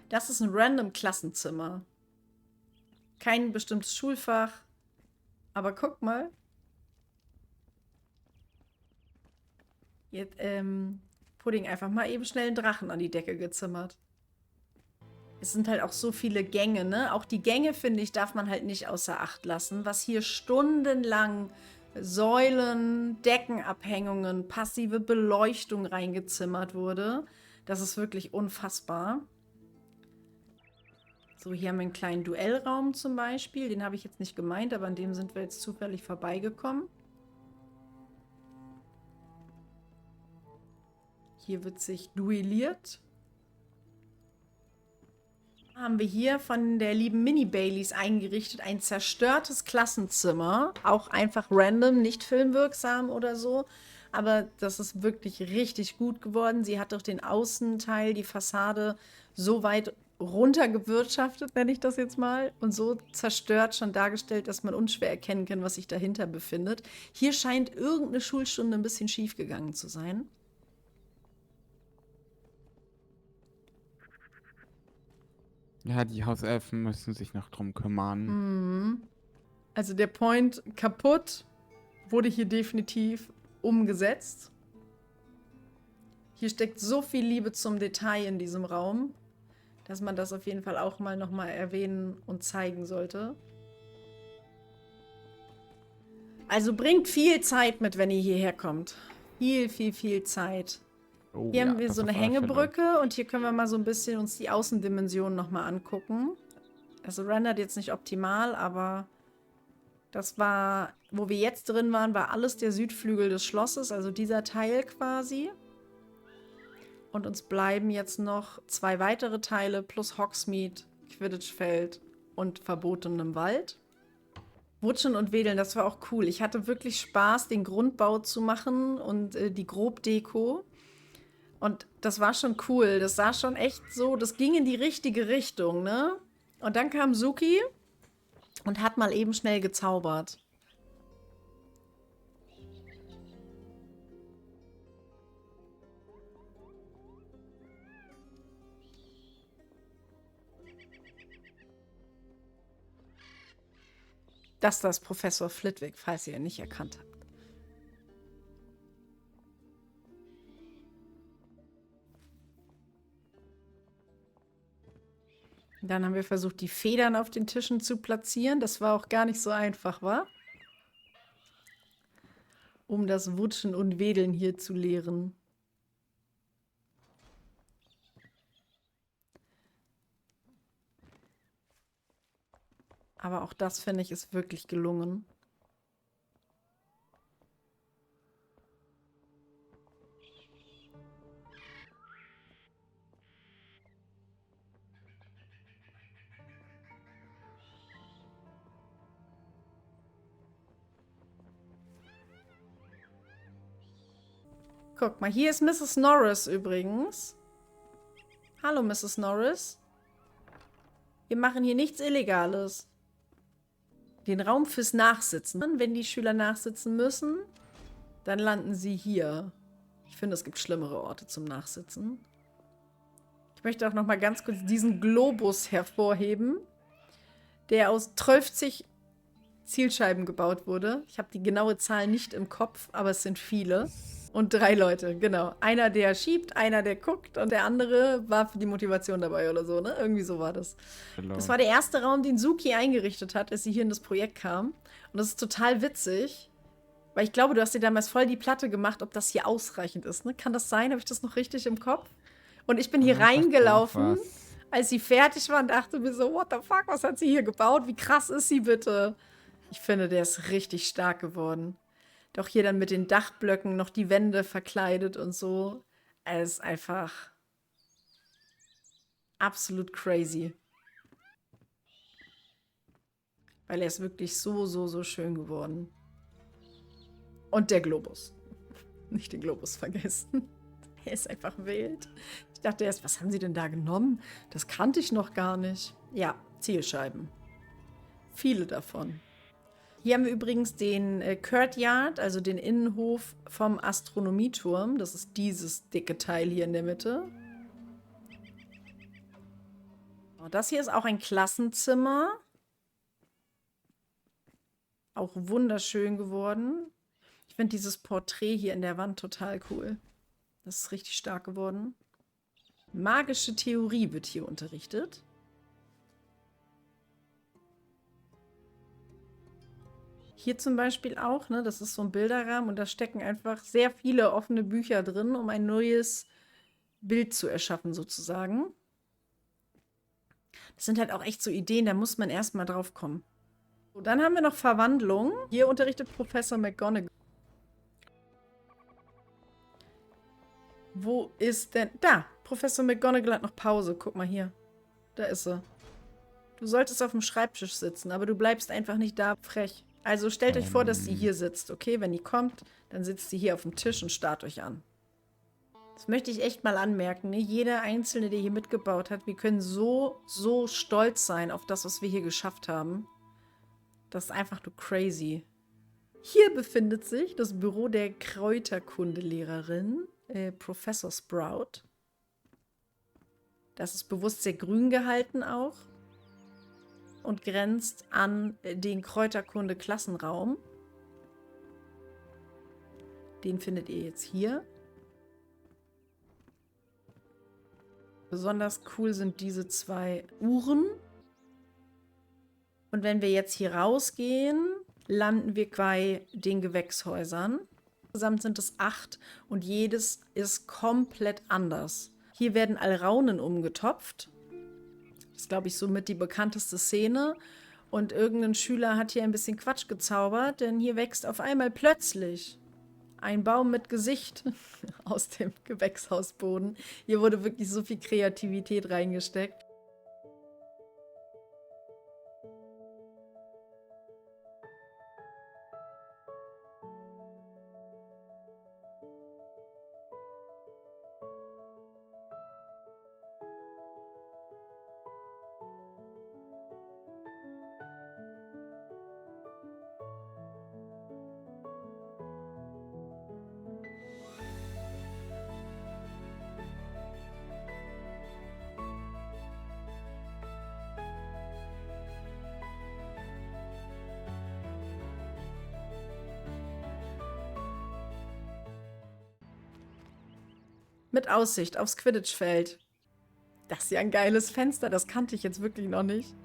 Das ist ein random Klassenzimmer. Kein bestimmtes Schulfach. Aber guck mal. Jetzt, Pudding einfach mal eben schnell einen Drachen an die Decke gezimmert. Es sind halt auch so viele Gänge, ne? Auch die Gänge, finde ich, darf man halt nicht außer Acht lassen. Was hier stundenlang Säulen, Deckenabhängungen, passive Beleuchtung reingezimmert wurde. Das ist wirklich unfassbar. So, hier haben wir einen kleinen Duellraum zum Beispiel. Den habe ich jetzt nicht gemeint, aber an dem sind wir jetzt zufällig vorbeigekommen. Hier wird sich duelliert. Haben wir hier von der lieben Mini Baileys eingerichtet ein zerstörtes Klassenzimmer. Auch einfach random, nicht filmwirksam oder so. Aber das ist wirklich richtig gut geworden. Sie hat doch den Außenteil, die Fassade so weit runtergewirtschaftet, nenne ich das jetzt mal, und so zerstört schon dargestellt, dass man unschwer erkennen kann, was sich dahinter befindet. Hier scheint irgendeine Schulstunde ein bisschen schief gegangen zu sein. Ja, die Hauselfen müssen sich noch drum kümmern. Also der Point kaputt wurde hier definitiv umgesetzt. Hier steckt so viel Liebe zum Detail in diesem Raum, dass man das auf jeden Fall auch mal nochmal erwähnen und zeigen sollte. Also bringt viel Zeit mit, wenn ihr hierher kommt. Viel, viel, viel Zeit. Oh, Hier ja, haben wir das so eine auf alle Fälle. Hängebrücke und hier können wir mal so ein bisschen uns die Außendimensionen nochmal angucken. Also rendert jetzt nicht optimal, aber das war, wo wir jetzt drin waren, war alles der Südflügel des Schlosses, also dieser Teil quasi. Und uns bleiben jetzt noch 2 weitere Teile plus Hogsmeade, Quidditch-Feld und verbotenem Wald. Wutschen und Wedeln, das war auch cool. Ich hatte wirklich Spaß, den Grundbau zu machen und die Grobdeko. Und das war schon cool. Das sah schon echt so, das ging in die richtige Richtung, ne? Und dann kam Suki und hat mal eben schnell gezaubert. Das ist Professor Flitwick, falls ihr ihn nicht erkannt habt. Dann haben wir versucht, die Federn auf den Tischen zu platzieren. Das war auch gar nicht so einfach, wa? Um das Wutschen und Wedeln hier zu lehren. Aber auch das, finde ich, ist wirklich gelungen. Guck mal, hier ist Mrs. Norris übrigens. Hallo, Mrs. Norris. Wir machen hier nichts Illegales. den Raum fürs Nachsitzen. Wenn die Schüler nachsitzen müssen, dann landen sie hier. Ich finde, es gibt schlimmere Orte zum Nachsitzen. Ich möchte auch noch mal ganz kurz diesen Globus hervorheben, der aus 12 Zielscheiben gebaut wurde. Ich habe die genaue Zahl nicht im Kopf, aber es sind viele. Und 3 Leute, genau. Einer, der schiebt, einer, der guckt und der andere war für die Motivation dabei oder so, ne? Irgendwie so war das. Genau. Das war der erste Raum, den Suki eingerichtet hat, als sie hier in das Projekt kam. Und das ist total witzig, weil ich glaube, du hast dir damals voll die Platte gemacht, ob das hier ausreichend ist, ne? Kann das sein? Habe ich das noch richtig im Kopf? Und ich bin hier reingelaufen, als sie fertig war und dachte mir so, what the fuck, was hat sie hier gebaut? Wie krass ist sie bitte? Ich finde, der ist richtig stark geworden. Doch hier dann mit den Dachblöcken noch die Wände verkleidet und so. Er ist einfach absolut crazy. Weil er ist wirklich so schön geworden. Und der Globus. Nicht den Globus vergessen. Er ist einfach wild. Ich dachte erst, was haben sie denn da genommen? Das kannte ich noch gar nicht. Ja, Zielscheiben. Viele davon. Hier haben wir übrigens den Courtyard, also den Innenhof vom Astronomieturm. Das ist dieses dicke Teil hier in der Mitte. Und das hier ist auch ein Klassenzimmer. Auch wunderschön geworden. Ich finde dieses Porträt hier in der Wand total cool. Das ist richtig stark geworden. Magische Theorie wird hier unterrichtet. Hier zum Beispiel auch, ne, das ist so ein Bilderrahmen und da stecken einfach sehr viele offene Bücher drin, um ein neues Bild zu erschaffen sozusagen. Das sind halt auch echt so Ideen, da muss man erstmal drauf kommen. So, dann haben wir noch Verwandlung. Hier unterrichtet Professor McGonagall. Wo ist denn... Da! Professor McGonagall hat noch Pause. Guck mal hier. Da ist sie. Du solltest auf dem Schreibtisch sitzen, aber du bleibst einfach nicht da frech. Also stellt euch vor, dass sie hier sitzt, okay? Wenn die kommt, dann sitzt sie hier auf dem Tisch und starrt euch an. Das möchte ich echt mal anmerken, ne? Jeder Einzelne, der hier mitgebaut hat, wir können so stolz sein auf das, was wir hier geschafft haben. Das ist einfach nur crazy. Hier befindet sich das Büro der Kräuterkundelehrerin, Professor Sprout. Das ist bewusst sehr grün gehalten auch und grenzt an den Kräuterkunde-Klassenraum. Den findet ihr jetzt hier. Besonders cool sind diese 2 Uhren. Und wenn wir jetzt hier rausgehen, landen wir bei den Gewächshäusern. Insgesamt sind es 8 und jedes ist komplett anders. Hier werden Alraunen umgetopft. Das ist, glaube ich, somit die bekannteste Szene. Und irgendein Schüler hat hier ein bisschen Quatsch gezaubert, denn hier wächst auf einmal plötzlich ein Baum mit Gesicht aus dem Gewächshausboden. Hier wurde wirklich so viel Kreativität reingesteckt. Mit Aussicht aufs Quidditch-Feld. Das ist ja ein geiles Fenster, das kannte ich jetzt wirklich noch nicht.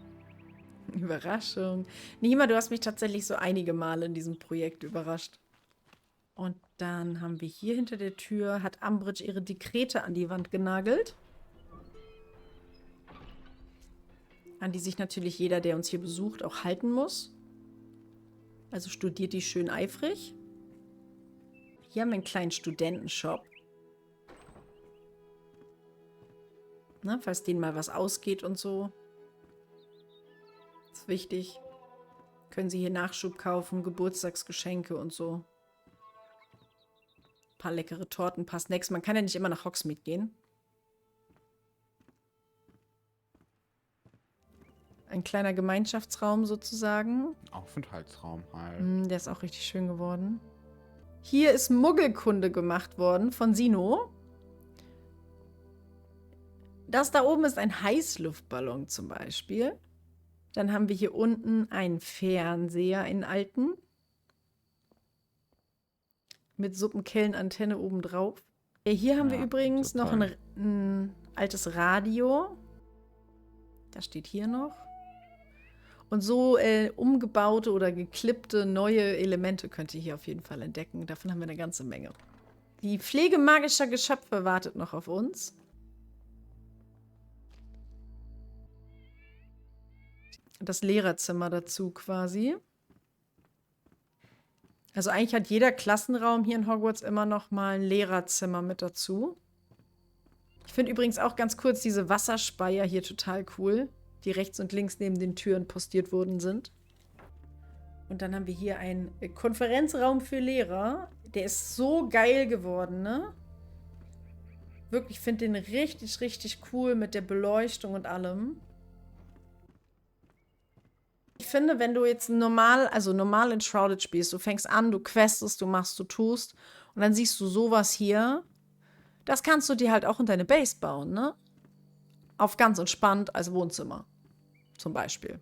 Überraschung. Nima, du hast mich tatsächlich so einige Male in diesem Projekt überrascht. Und dann haben wir hier hinter der Tür, hat Umbridge ihre Dekrete an die Wand genagelt. An die sich natürlich jeder, der uns hier besucht, auch halten muss. Also studiert die schön eifrig. Hier haben wir einen kleinen Studentenshop. Ne, falls denen mal was ausgeht und so. Das ist wichtig. Können sie hier Nachschub kaufen, Geburtstagsgeschenke und so. Ein paar leckere Torten, ein paar Snacks. Man kann ja nicht immer nach Hogsmeade gehen. Ein kleiner Gemeinschaftsraum sozusagen. Aufenthaltsraum halt. Der ist auch richtig schön geworden. Hier ist Muggelkunde gemacht worden von Sino. Das da oben ist ein Heißluftballon zum Beispiel. Dann haben wir hier unten einen Fernseher, einen alten. Mit Suppenkellenantenne obendrauf. Hier haben wir Ja, übrigens noch total. ein altes Radio. Das steht hier noch. Und so umgebaute oder geklippte neue Elemente könnt ihr hier auf jeden Fall entdecken. Davon haben wir eine ganze Menge. Die Pflege magischer Geschöpfe wartet noch auf uns. Das Lehrerzimmer dazu quasi. Also eigentlich hat jeder Klassenraum hier in Hogwarts immer noch mal ein Lehrerzimmer mit dazu. Ich finde übrigens auch ganz kurz diese Wasserspeier hier total cool, die rechts und links neben den Türen postiert worden sind. Und dann haben wir hier einen Konferenzraum für Lehrer. Der ist so geil geworden, ne? Wirklich, ich finde den richtig, richtig cool mit der Beleuchtung und allem. Ich finde, wenn du jetzt normal in Shrouded spielst, du fängst an, du questest, du machst, du tust und dann siehst du sowas hier, das kannst du dir halt auch in deine Base bauen, ne? Auf ganz entspannt als Wohnzimmer, zum Beispiel.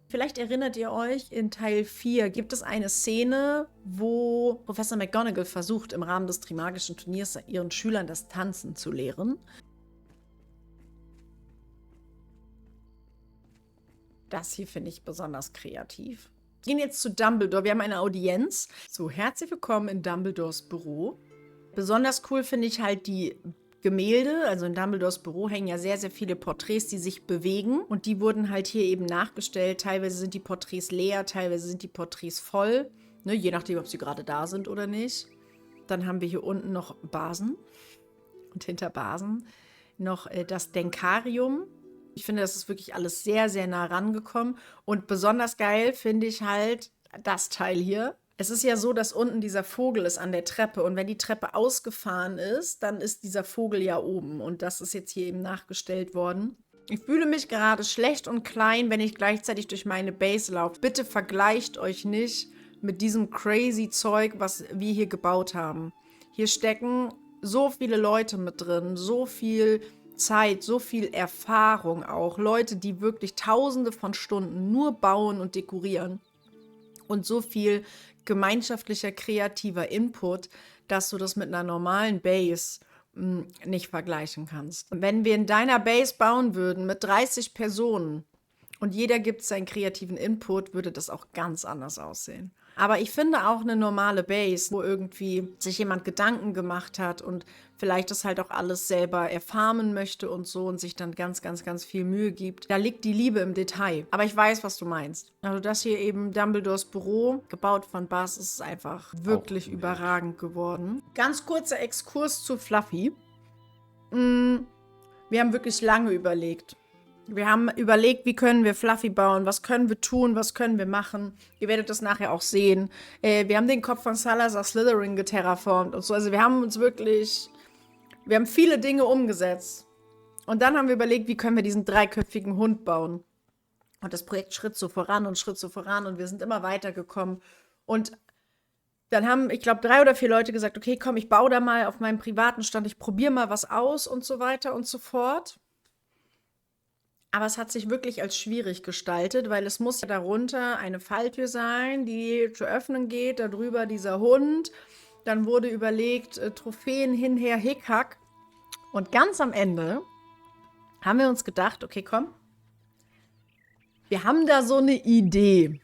Vielleicht erinnert ihr euch, in Teil 4 gibt es eine Szene, wo Professor McGonagall versucht, im Rahmen des Trimagischen Turniers ihren Schülern das Tanzen zu lehren. Das hier finde ich besonders kreativ. Wir gehen jetzt zu Dumbledore. Wir haben eine Audienz. So, herzlich willkommen in Dumbledores Büro. Besonders cool finde ich halt die Gemälde. Also in Dumbledores Büro hängen ja sehr, sehr viele Porträts, die sich bewegen. Und die wurden halt hier eben nachgestellt. Teilweise sind die Porträts leer, teilweise sind die Porträts voll. Ne, je nachdem, ob sie gerade da sind oder nicht. Dann haben wir hier unten noch Basen. Und hinter Basen noch das Denkarium. Ich finde, das ist wirklich alles sehr, sehr nah rangekommen. Und besonders geil finde ich halt das Teil hier. Es ist ja so, dass unten dieser Vogel ist an der Treppe. Und wenn die Treppe ausgefahren ist, dann ist dieser Vogel ja oben. Und das ist jetzt hier eben nachgestellt worden. Ich fühle mich gerade schlecht und klein, wenn ich gleichzeitig durch meine Base laufe. Bitte vergleicht euch nicht mit diesem crazy Zeug, was wir hier gebaut haben. Hier stecken so viele Leute mit drin, so viel Zeit, so viel Erfahrung auch. Leute, die wirklich Tausende von Stunden nur bauen und dekorieren. Und so viel gemeinschaftlicher, kreativer Input, dass du das mit einer normalen Base nicht vergleichen kannst. Wenn wir in deiner Base bauen würden mit 30 Personen und jeder gibt seinen kreativen Input, würde das auch ganz anders aussehen. Aber ich finde auch eine normale Base, wo irgendwie sich jemand Gedanken gemacht hat und vielleicht das halt auch alles selber erfarmen möchte und so und sich dann ganz, ganz, ganz viel Mühe gibt. Da liegt die Liebe im Detail. Aber ich weiß, was du meinst. Also das hier eben Dumbledores Büro, gebaut von Buzz, ist einfach wirklich überragend geworden. Ganz kurzer Exkurs zu Fluffy. Wir haben wirklich lange überlegt. Wir haben überlegt, wie können wir Fluffy bauen, was können wir tun, was können wir machen. Ihr werdet das nachher auch sehen. Wir haben den Kopf von Salazar Slytherin geterraformt und so. Also wir haben viele Dinge umgesetzt. Und dann haben wir überlegt, wie können wir diesen dreiköpfigen Hund bauen. Und das Projekt Schritt so voran und wir sind immer weitergekommen. Und dann haben, ich glaube, 3 oder 4 Leute gesagt, okay, komm, ich baue da mal auf meinem privaten Stand, ich probiere mal was aus und so weiter und so fort. Aber es hat sich wirklich als schwierig gestaltet, weil es muss ja darunter eine Falltür sein, die zu öffnen geht, darüber dieser Hund. Dann wurde überlegt, Trophäen hinher, Hickhack. Und ganz am Ende haben wir uns gedacht, okay, komm, wir haben da so eine Idee.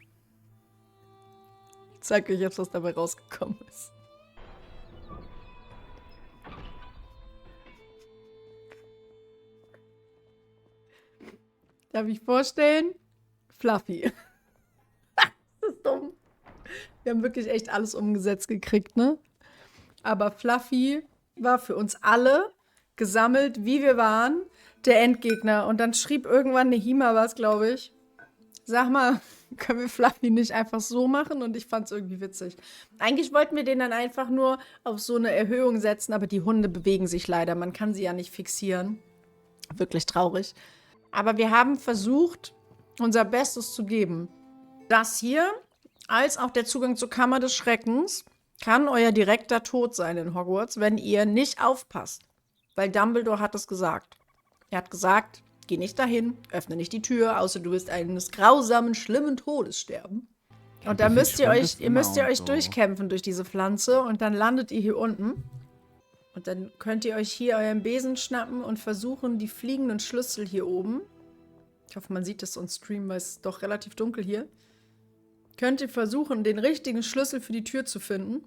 Ich zeige euch jetzt, was dabei rausgekommen ist. Darf ich vorstellen? Fluffy. Das ist dumm. Wir haben wirklich echt alles umgesetzt gekriegt, ne? Aber Fluffy war für uns alle gesammelt, wie wir waren, der Endgegner. Und dann schrieb irgendwann Nehima was, glaube ich. Sag mal, können wir Fluffy nicht einfach so machen? Und ich fand es irgendwie witzig. Eigentlich wollten wir den dann einfach nur auf so eine Erhöhung setzen, aber die Hunde bewegen sich leider. Man kann sie ja nicht fixieren. Wirklich traurig. Aber wir haben versucht, unser Bestes zu geben. Das hier, als auch der Zugang zur Kammer des Schreckens, kann euer direkter Tod sein in Hogwarts, wenn ihr nicht aufpasst. Weil Dumbledore hat es gesagt. Er hat gesagt, geh nicht dahin, öffne nicht die Tür, außer du wirst eines grausamen, schlimmen Todes sterben. Und da müsst ihr euch durchkämpfen durch diese Pflanze und dann landet ihr hier unten. Und dann könnt ihr euch hier euren Besen schnappen und versuchen, die fliegenden Schlüssel hier oben. Ich hoffe, man sieht das on Stream, weil es ist doch relativ dunkel hier. Könnt ihr versuchen, den richtigen Schlüssel für die Tür zu finden.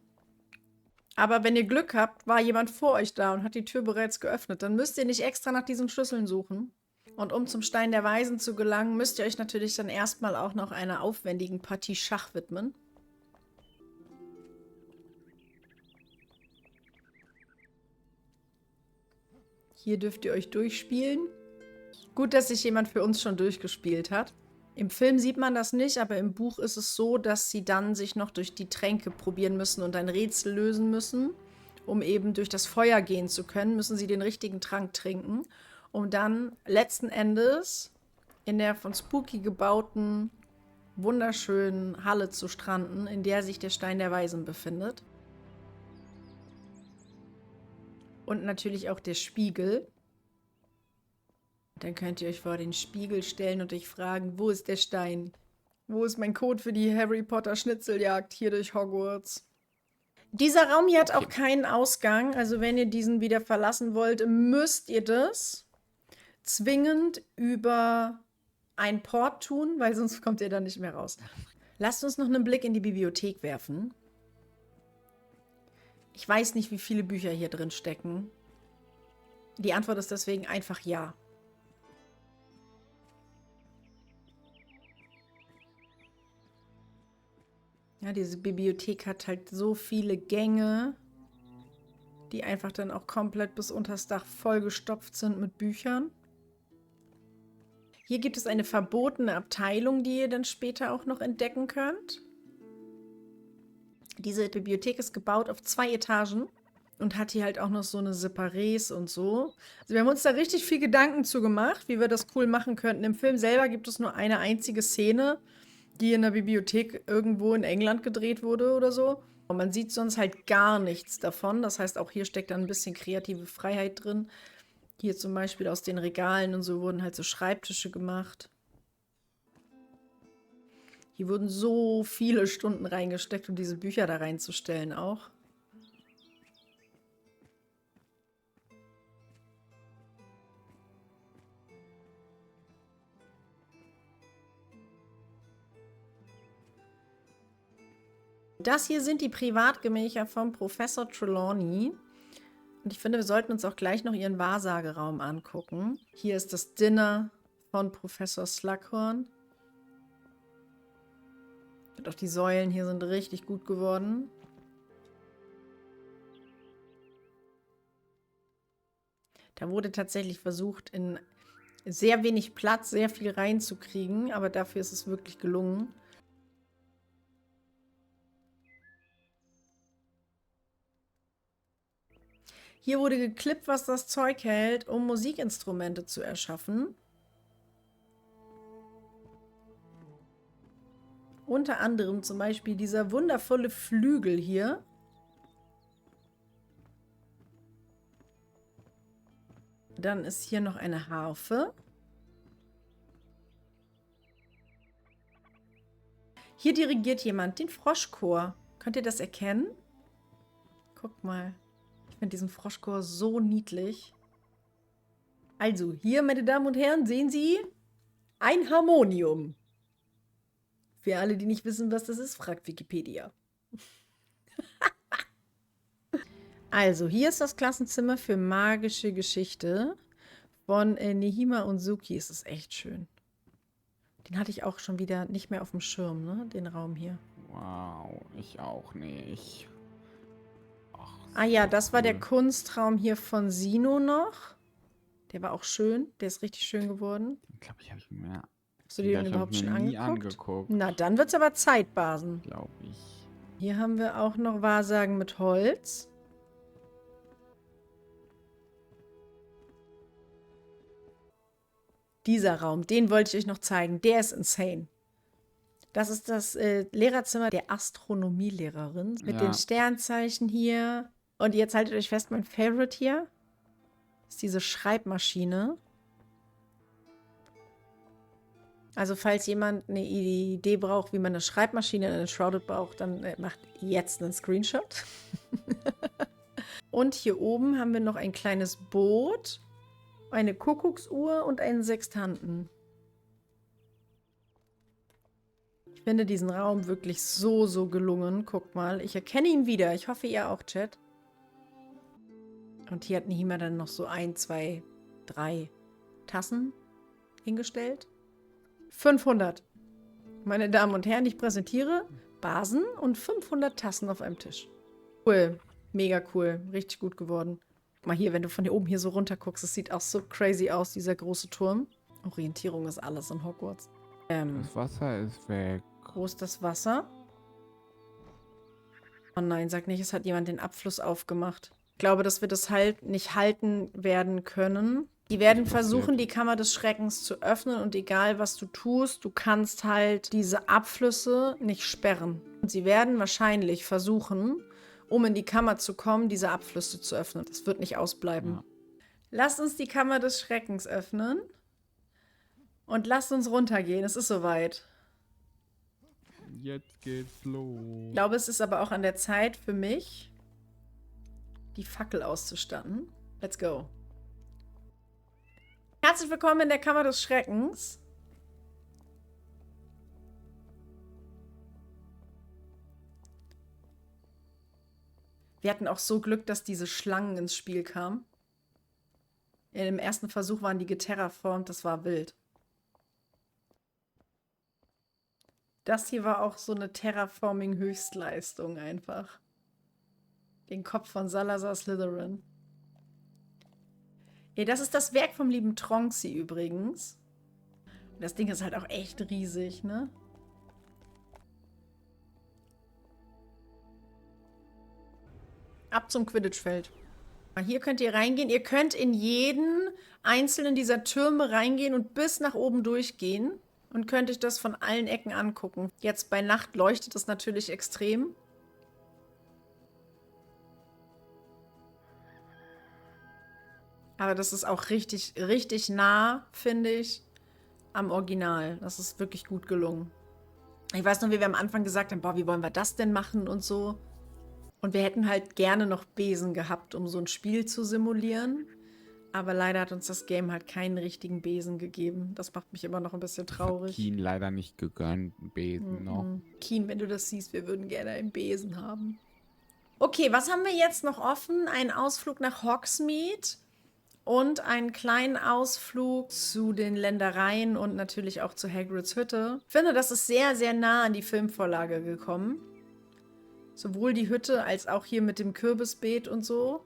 Aber wenn ihr Glück habt, war jemand vor euch da und hat die Tür bereits geöffnet. Dann müsst ihr nicht extra nach diesen Schlüsseln suchen. Und um zum Stein der Weisen zu gelangen, müsst ihr euch natürlich dann erstmal auch noch einer aufwendigen Partie Schach widmen. Hier dürft ihr euch durchspielen. Gut, dass sich jemand für uns schon durchgespielt hat. Im Film sieht man das nicht, aber im Buch ist es so, dass sie dann sich noch durch die Tränke probieren müssen und ein Rätsel lösen müssen. Um eben durch das Feuer gehen zu können, müssen sie den richtigen Trank trinken, um dann letzten Endes in der von Spooky gebauten, wunderschönen Halle zu stranden, in der sich der Stein der Weisen befindet. Und natürlich auch der Spiegel. Dann könnt ihr euch vor den Spiegel stellen und euch fragen, wo ist der Stein? Wo ist mein Code für die Harry Potter Schnitzeljagd hier durch Hogwarts? Dieser Raum hier hat auch keinen Ausgang. Also wenn ihr diesen wieder verlassen wollt, müsst ihr das zwingend über ein Port tun, weil sonst kommt ihr da nicht mehr raus. Lasst uns noch einen Blick in die Bibliothek werfen. Ich weiß nicht, wie viele Bücher hier drin stecken. Die Antwort ist deswegen einfach ja. Ja, diese Bibliothek hat halt so viele Gänge, die einfach dann auch komplett bis unters Dach vollgestopft sind mit Büchern. Hier gibt es eine verbotene Abteilung, die ihr dann später auch noch entdecken könnt. Diese Bibliothek ist gebaut auf 2 Etagen und hat hier halt auch noch so eine Separés und so. Also wir haben uns da richtig viel Gedanken zu gemacht, wie wir das cool machen könnten. Im Film selber gibt es nur eine einzige Szene, die in der Bibliothek irgendwo in England gedreht wurde oder so. Und man sieht sonst halt gar nichts davon. Das heißt, auch hier steckt dann ein bisschen kreative Freiheit drin. Hier zum Beispiel aus den Regalen und so wurden halt so Schreibtische gemacht. Hier wurden so viele Stunden reingesteckt, um diese Bücher da reinzustellen auch. Das hier sind die Privatgemächer von Professor Trelawney. Und ich finde, wir sollten uns auch gleich noch ihren Wahrsageraum angucken. Hier ist das Dinner von Professor Slughorn. Und auch die Säulen hier sind richtig gut geworden. Da wurde tatsächlich versucht, in sehr wenig Platz sehr viel reinzukriegen, aber dafür ist es wirklich gelungen. Hier wurde geklippt, was das Zeug hält, um Musikinstrumente zu erschaffen. Unter anderem zum Beispiel dieser wundervolle Flügel hier. Dann ist hier noch eine Harfe. Hier dirigiert jemand den Froschchor. Könnt ihr das erkennen? Guckt mal. Ich finde diesen Froschchor so niedlich. Also, hier, meine Damen und Herren, sehen Sie ein Harmonium. Für alle, die nicht wissen, was das ist, fragt Wikipedia. Also, hier ist das Klassenzimmer für magische Geschichte von Nehima und Suki. Es ist echt schön. Den hatte ich auch schon wieder nicht mehr auf dem Schirm, ne? Den Raum hier. Wow, ich auch nicht. Ach, Ah ja, das war der cool. Kunstraum hier von Sino noch. Der war auch schön. Der ist richtig schön geworden. Ich glaube, ich habe mir Hast du dir den hab überhaupt ich mir schon nie angeguckt? angeguckt. Na, dann wird's aber Zeit, Basen. Glaube ich. Hier haben wir auch noch Wahrsagen mit Holz. Dieser Raum, den wollte ich euch noch zeigen. Der ist insane. Das ist das Lehrerzimmer der Astronomielehrerin mit den Sternzeichen hier. Und jetzt haltet euch fest, mein Favorite hier ist diese Schreibmaschine. Also falls jemand eine Idee braucht, wie man eine Schreibmaschine in eine Shrouded braucht, dann macht jetzt einen Screenshot. Und hier oben haben wir noch ein kleines Boot, eine Kuckucksuhr und einen Sextanten. Ich finde diesen Raum wirklich so, so gelungen. Guckt mal, ich erkenne ihn wieder. Ich hoffe, ihr auch, Chat. Und hier hat Nehima dann noch so 1, 2, 3 Tassen hingestellt. 500. Meine Damen und Herren, ich präsentiere Basen und 500 Tassen auf einem Tisch. Cool. Mega cool. Richtig gut geworden. Guck mal hier, wenn du von hier oben hier so runter guckst, es sieht auch so crazy aus, dieser große Turm. Orientierung ist alles in Hogwarts. Das Wasser ist weg. Wo ist das Wasser? Oh nein, sag nicht, es hat jemand den Abfluss aufgemacht. Ich glaube, dass wir das halt nicht halten werden können. Die werden versuchen, die Kammer des Schreckens zu öffnen und egal, was du tust, du kannst halt diese Abflüsse nicht sperren. Und sie werden wahrscheinlich versuchen, um in die Kammer zu kommen, diese Abflüsse zu öffnen. Das wird nicht ausbleiben. Ja. Lasst uns die Kammer des Schreckens öffnen und lasst uns runtergehen. Es ist soweit. Jetzt geht's los. Ich glaube, es ist aber auch an der Zeit für mich, die Fackel auszustatten. Let's go. Herzlich willkommen in der Kammer des Schreckens. Wir hatten auch so Glück, dass diese Schlangen ins Spiel kamen. Im ersten Versuch waren die geterraformt, das war wild. Das hier war auch so eine Terraforming-Höchstleistung einfach. Den Kopf von Salazar Slytherin. Ey, das ist das Werk vom lieben Tronxy übrigens. Und das Ding ist halt auch echt riesig, ne? Ab zum Quidditch-Feld. Hier könnt ihr reingehen. Ihr könnt in jeden einzelnen dieser Türme reingehen und bis nach oben durchgehen. Und könnt euch das von allen Ecken angucken. Jetzt bei Nacht leuchtet es natürlich extrem. Aber das ist auch richtig, richtig nah, finde ich, am Original. Das ist wirklich gut gelungen. Ich weiß noch, wie wir am Anfang gesagt haben, boah, wie wollen wir das denn machen und so. Und wir hätten halt gerne noch Besen gehabt, um so ein Spiel zu simulieren. Aber leider hat uns das Game halt keinen richtigen Besen gegeben. Das macht mich immer noch ein bisschen traurig. Keen leider nicht gegönnt, einen Besen noch. Keen, wenn du das siehst, wir würden gerne einen Besen haben. Okay, was haben wir jetzt noch offen? Ein Ausflug nach Hogsmeade und einen kleinen Ausflug zu den Ländereien und natürlich auch zu Hagrids Hütte. Ich finde, das ist sehr, sehr nah an die Filmvorlage gekommen. Sowohl die Hütte als auch hier mit dem Kürbisbeet und so.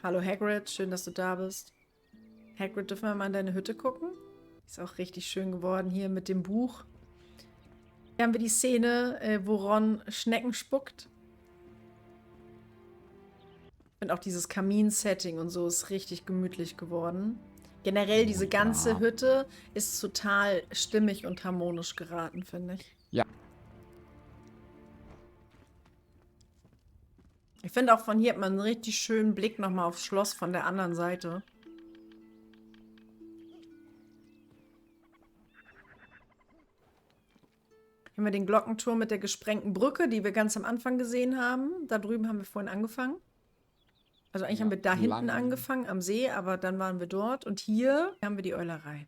Hallo Hagrid, schön, dass du da bist. Hagrid, dürfen wir mal in deine Hütte gucken? Ist auch richtig schön geworden hier mit dem Buch. Hier haben wir die Szene, wo Ron Schnecken spuckt. Ich finde auch dieses Kamin-Setting und so ist richtig gemütlich geworden. Generell diese ganze Hütte ist total stimmig und harmonisch geraten, finde ich. Ja. Ich finde auch von hier hat man einen richtig schönen Blick nochmal aufs Schloss von der anderen Seite. Hier haben wir den Glockenturm mit der gesprengten Brücke, die wir ganz am Anfang gesehen haben. Da drüben haben wir vorhin angefangen. Also eigentlich haben wir da hinten angefangen, am See, aber dann waren wir dort. Und hier haben wir die Eulerei.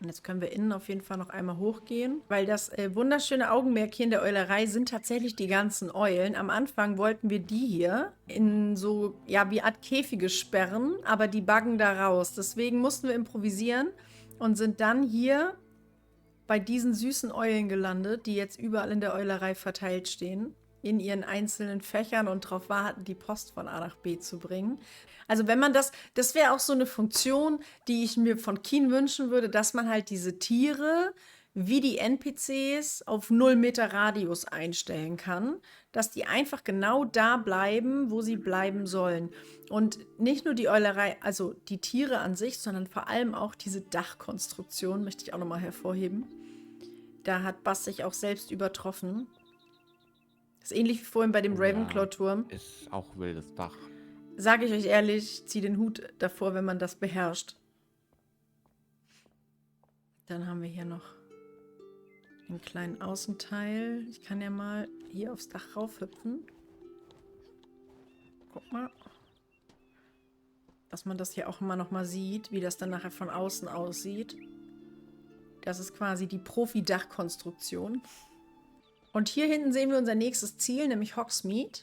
Und jetzt können wir innen auf jeden Fall noch einmal hochgehen, weil das wunderschöne Augenmerk hier in der Eulerei sind tatsächlich die ganzen Eulen. Am Anfang wollten wir die hier in so, ja, wie Art Käfige sperren, aber die buggen da raus. Deswegen mussten wir improvisieren und sind dann hier bei diesen süßen Eulen gelandet, die jetzt überall in der Eulerei verteilt stehen, in ihren einzelnen Fächern und darauf warten, die Post von A nach B zu bringen. Also wenn man das wäre auch so eine Funktion, die ich mir von Keen wünschen würde, dass man halt diese Tiere wie die NPCs auf 0 Meter Radius einstellen kann, dass die einfach genau da bleiben, wo sie bleiben sollen. Und nicht nur die Eulerei, also die Tiere an sich, sondern vor allem auch diese Dachkonstruktion, möchte ich auch nochmal hervorheben. Da hat Bass sich auch selbst übertroffen. Das ist ähnlich wie vorhin bei dem Oh ja, Ravenclaw-Turm. ist auch wildes Dach. Sage ich euch ehrlich, zieh den Hut davor, wenn man das beherrscht. Dann haben wir hier noch einen kleinen Außenteil. Ich kann ja mal hier aufs Dach raufhüpfen. Guck mal. Dass man das hier auch immer noch mal sieht, wie das dann nachher von außen aussieht. Das ist quasi die Profi-Dachkonstruktion. Und hier hinten sehen wir unser nächstes Ziel, nämlich Hogsmeade.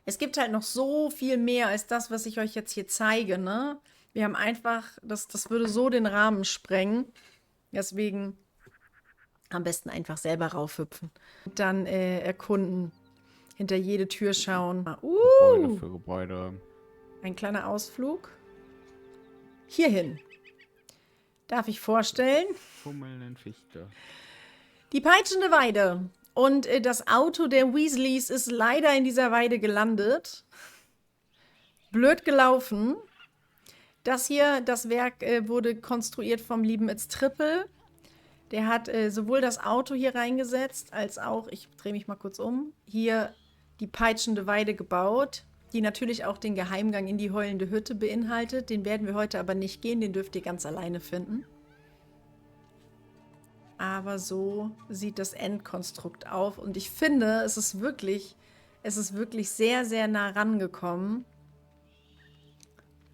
Es gibt halt noch so viel mehr als das, was ich euch jetzt hier zeige, ne? Wir haben einfach, das würde so den Rahmen sprengen. Deswegen am besten einfach selber raufhüpfen. Und dann erkunden, hinter jede Tür schauen. Gebäude für Gebäude. Ein kleiner Ausflug. Hierhin. Darf ich vorstellen? Fummelnden Fichte. Die peitschende Weide. Und das Auto der Weasleys ist leider in dieser Weide gelandet. Blöd gelaufen. Das hier, das Werk wurde konstruiert vom lieben It's Triple. Der hat sowohl das Auto hier reingesetzt, als auch, ich drehe mich mal kurz um, hier die peitschende Weide gebaut, die natürlich auch den Geheimgang in die heulende Hütte beinhaltet. Den werden wir heute aber nicht gehen, den dürft ihr ganz alleine finden. Aber so sieht das Endkonstrukt auf. Und ich finde, es ist wirklich sehr, sehr nah rangekommen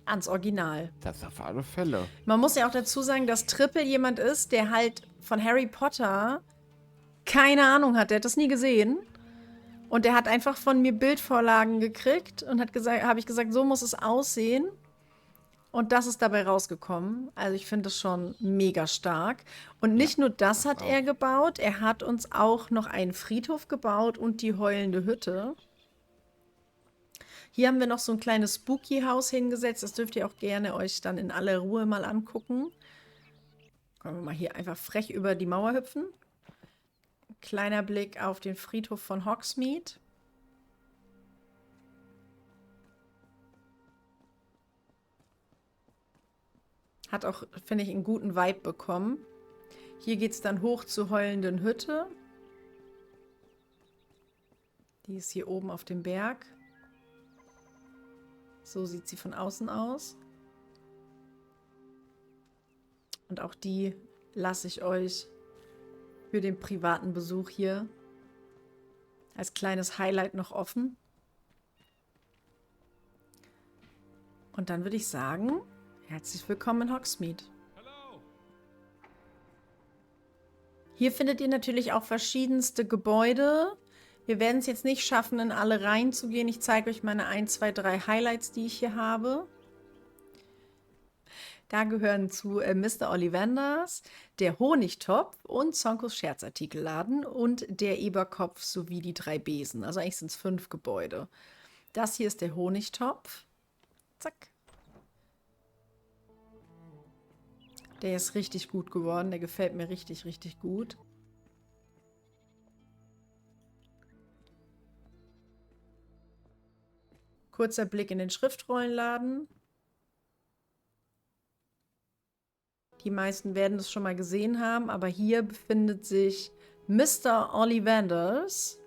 ans Original. Das auf alle Fälle. Man muss ja auch dazu sagen, dass Triple jemand ist, der halt von Harry Potter keine Ahnung hat. Der hat das nie gesehen. Und der hat einfach von mir Bildvorlagen gekriegt und hat gesagt, habe ich gesagt, so muss es aussehen. Und das ist dabei rausgekommen. Also ich finde das schon mega stark. Und nicht nur das hat er gebaut, er hat uns auch noch einen Friedhof gebaut und die heulende Hütte. Hier haben wir noch so ein kleines Spooky-Haus hingesetzt. Das dürft ihr auch gerne euch dann in aller Ruhe mal angucken. Können wir mal hier einfach frech über die Mauer hüpfen. Kleiner Blick auf den Friedhof von Hogsmeade. Hat auch, finde ich, einen guten Vibe bekommen. Hier geht es dann hoch zur heulenden Hütte. Die ist hier oben auf dem Berg. So sieht sie von außen aus. Und auch die lasse ich euch für den privaten Besuch hier als kleines Highlight noch offen. Und dann würde ich sagen, herzlich willkommen in Hogsmeade. Hier findet ihr natürlich auch verschiedenste Gebäude. Wir werden es jetzt nicht schaffen, in alle reinzugehen. Ich zeige euch meine 1, 2, 3 Highlights, die ich hier habe. Da gehören zu Mr. Ollivanders, der Honigtopf und Zonkos Scherzartikelladen und der Eberkopf sowie die 3 Besen. Also eigentlich sind es 5 Gebäude. Das hier ist der Honigtopf. Zack. Der ist richtig gut geworden. Der gefällt mir richtig, richtig gut. Kurzer Blick in den Schriftrollenladen. Die meisten werden es schon mal gesehen haben, aber hier befindet sich Mr. Ollivanders.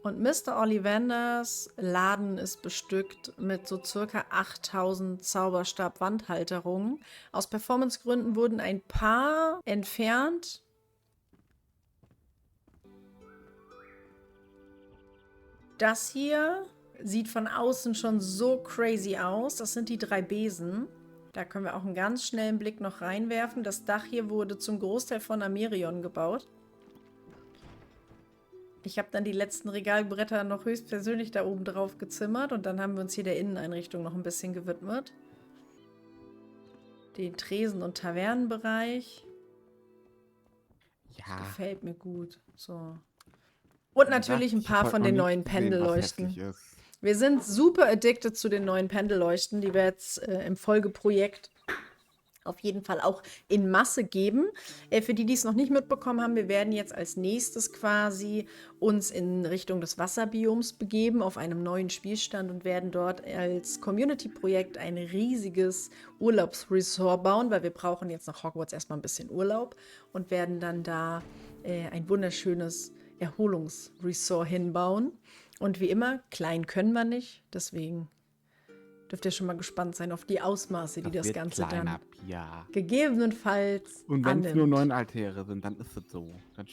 Und Mr. Ollivanders Laden ist bestückt mit so circa 8000 Zauberstab-Wandhalterungen. Aus Performancegründen wurden ein paar entfernt. Das hier sieht von außen schon so crazy aus. Das sind die 3 Besen. Da können wir auch einen ganz schnellen Blick noch reinwerfen. Das Dach hier wurde zum Großteil von Amerion gebaut. Ich habe dann die letzten Regalbretter noch höchstpersönlich da oben drauf gezimmert und dann haben wir uns hier der Inneneinrichtung noch ein bisschen gewidmet. Den Tresen- und Tavernenbereich. Ja. Gefällt mir gut. So. Und natürlich ein paar von den neuen Pendelleuchten. Wir sind super addicted zu den neuen Pendelleuchten, die wir jetzt im Folgeprojekt auf jeden Fall auch in Masse geben. Für die, die es noch nicht mitbekommen haben, wir werden jetzt als nächstes quasi uns in Richtung des Wasserbioms begeben, auf einem neuen Spielstand und werden dort als Community-Projekt ein riesiges Urlaubsresort bauen, weil wir brauchen jetzt nach Hogwarts erstmal ein bisschen Urlaub und werden dann da ein wunderschönes Erholungsresort hinbauen. Und wie immer, klein können wir nicht, deswegen dürft ihr schon mal gespannt sein auf die Ausmaße, die das wird Ganze kleiner, dann Pia. gegebenenfalls Und wenn es nur annimmt. 9 Altäre sind, dann ist es so. Dann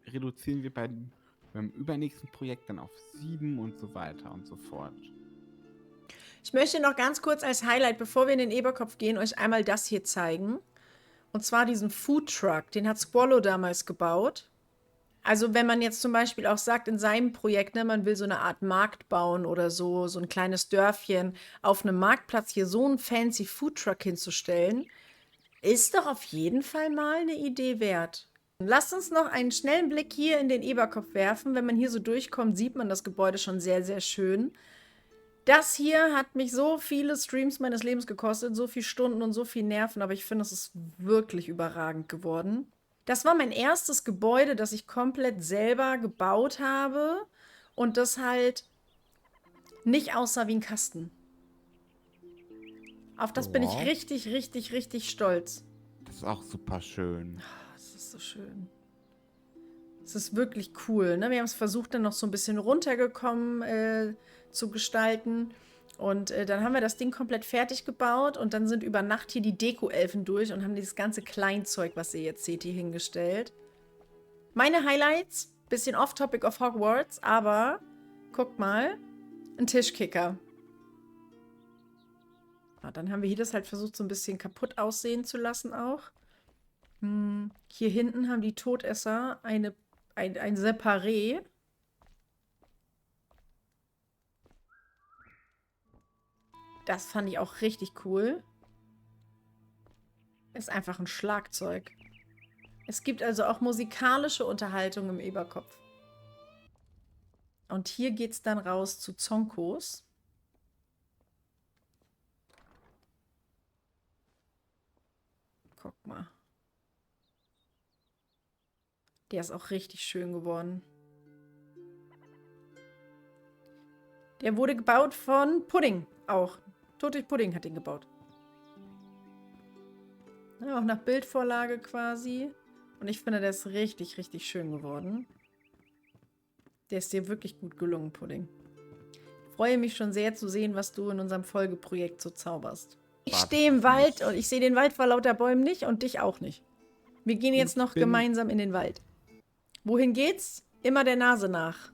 reduzieren wir beim übernächsten Projekt dann auf 7 und so weiter und so fort. Ich möchte noch ganz kurz als Highlight, bevor wir in den Eberkopf gehen, euch einmal das hier zeigen. Und zwar diesen Food Truck, den hat Squallow damals gebaut. Also wenn man jetzt zum Beispiel auch sagt in seinem Projekt, ne, man will so eine Art Markt bauen oder so ein kleines Dörfchen, auf einem Marktplatz hier so einen fancy Foodtruck hinzustellen, ist doch auf jeden Fall mal eine Idee wert. Lasst uns noch einen schnellen Blick hier in den Eberkopf werfen. Wenn man hier so durchkommt, sieht man das Gebäude schon sehr, sehr schön. Das hier hat mich so viele Streams meines Lebens gekostet, so viele Stunden und so viel Nerven, aber ich finde, es ist wirklich überragend geworden. Das war mein erstes Gebäude, das ich komplett selber gebaut habe und das halt nicht aussah wie ein Kasten. Auf das bin ich Ja. richtig, richtig, richtig stolz. Das ist auch super schön. Das ist so schön. Es ist wirklich cool. Ne? Wir haben es versucht, dann noch so ein bisschen runtergekommen zu gestalten. Und dann haben wir das Ding komplett fertig gebaut und dann sind über Nacht hier die Deko-Elfen durch und haben dieses ganze Kleinzeug, was ihr jetzt seht, hier hingestellt. Meine Highlights, bisschen off-topic of Hogwarts, aber guckt mal, ein Tischkicker. Ja, dann haben wir hier das halt versucht, so ein bisschen kaputt aussehen zu lassen auch. Hier hinten haben die Todesser ein Separé. Das fand ich auch richtig cool. Ist einfach ein Schlagzeug. Es gibt also auch musikalische Unterhaltung im Eberkopf. Und hier geht's dann raus zu Zonkos. Guck mal. Der ist auch richtig schön geworden. Der wurde gebaut von Pudding auch. Totig Pudding hat ihn gebaut. Ja, auch nach Bildvorlage quasi. Und ich finde, der ist richtig, richtig schön geworden. Der ist dir wirklich gut gelungen, Pudding. Ich freue mich schon sehr zu sehen, was du in unserem Folgeprojekt so zauberst. Ich Warte stehe im auf Wald mich. und ich sehe den Wald vor lauter Bäumen nicht und dich auch nicht. Wir gehen jetzt noch gemeinsam in den Wald. Wohin geht's? Immer der Nase nach.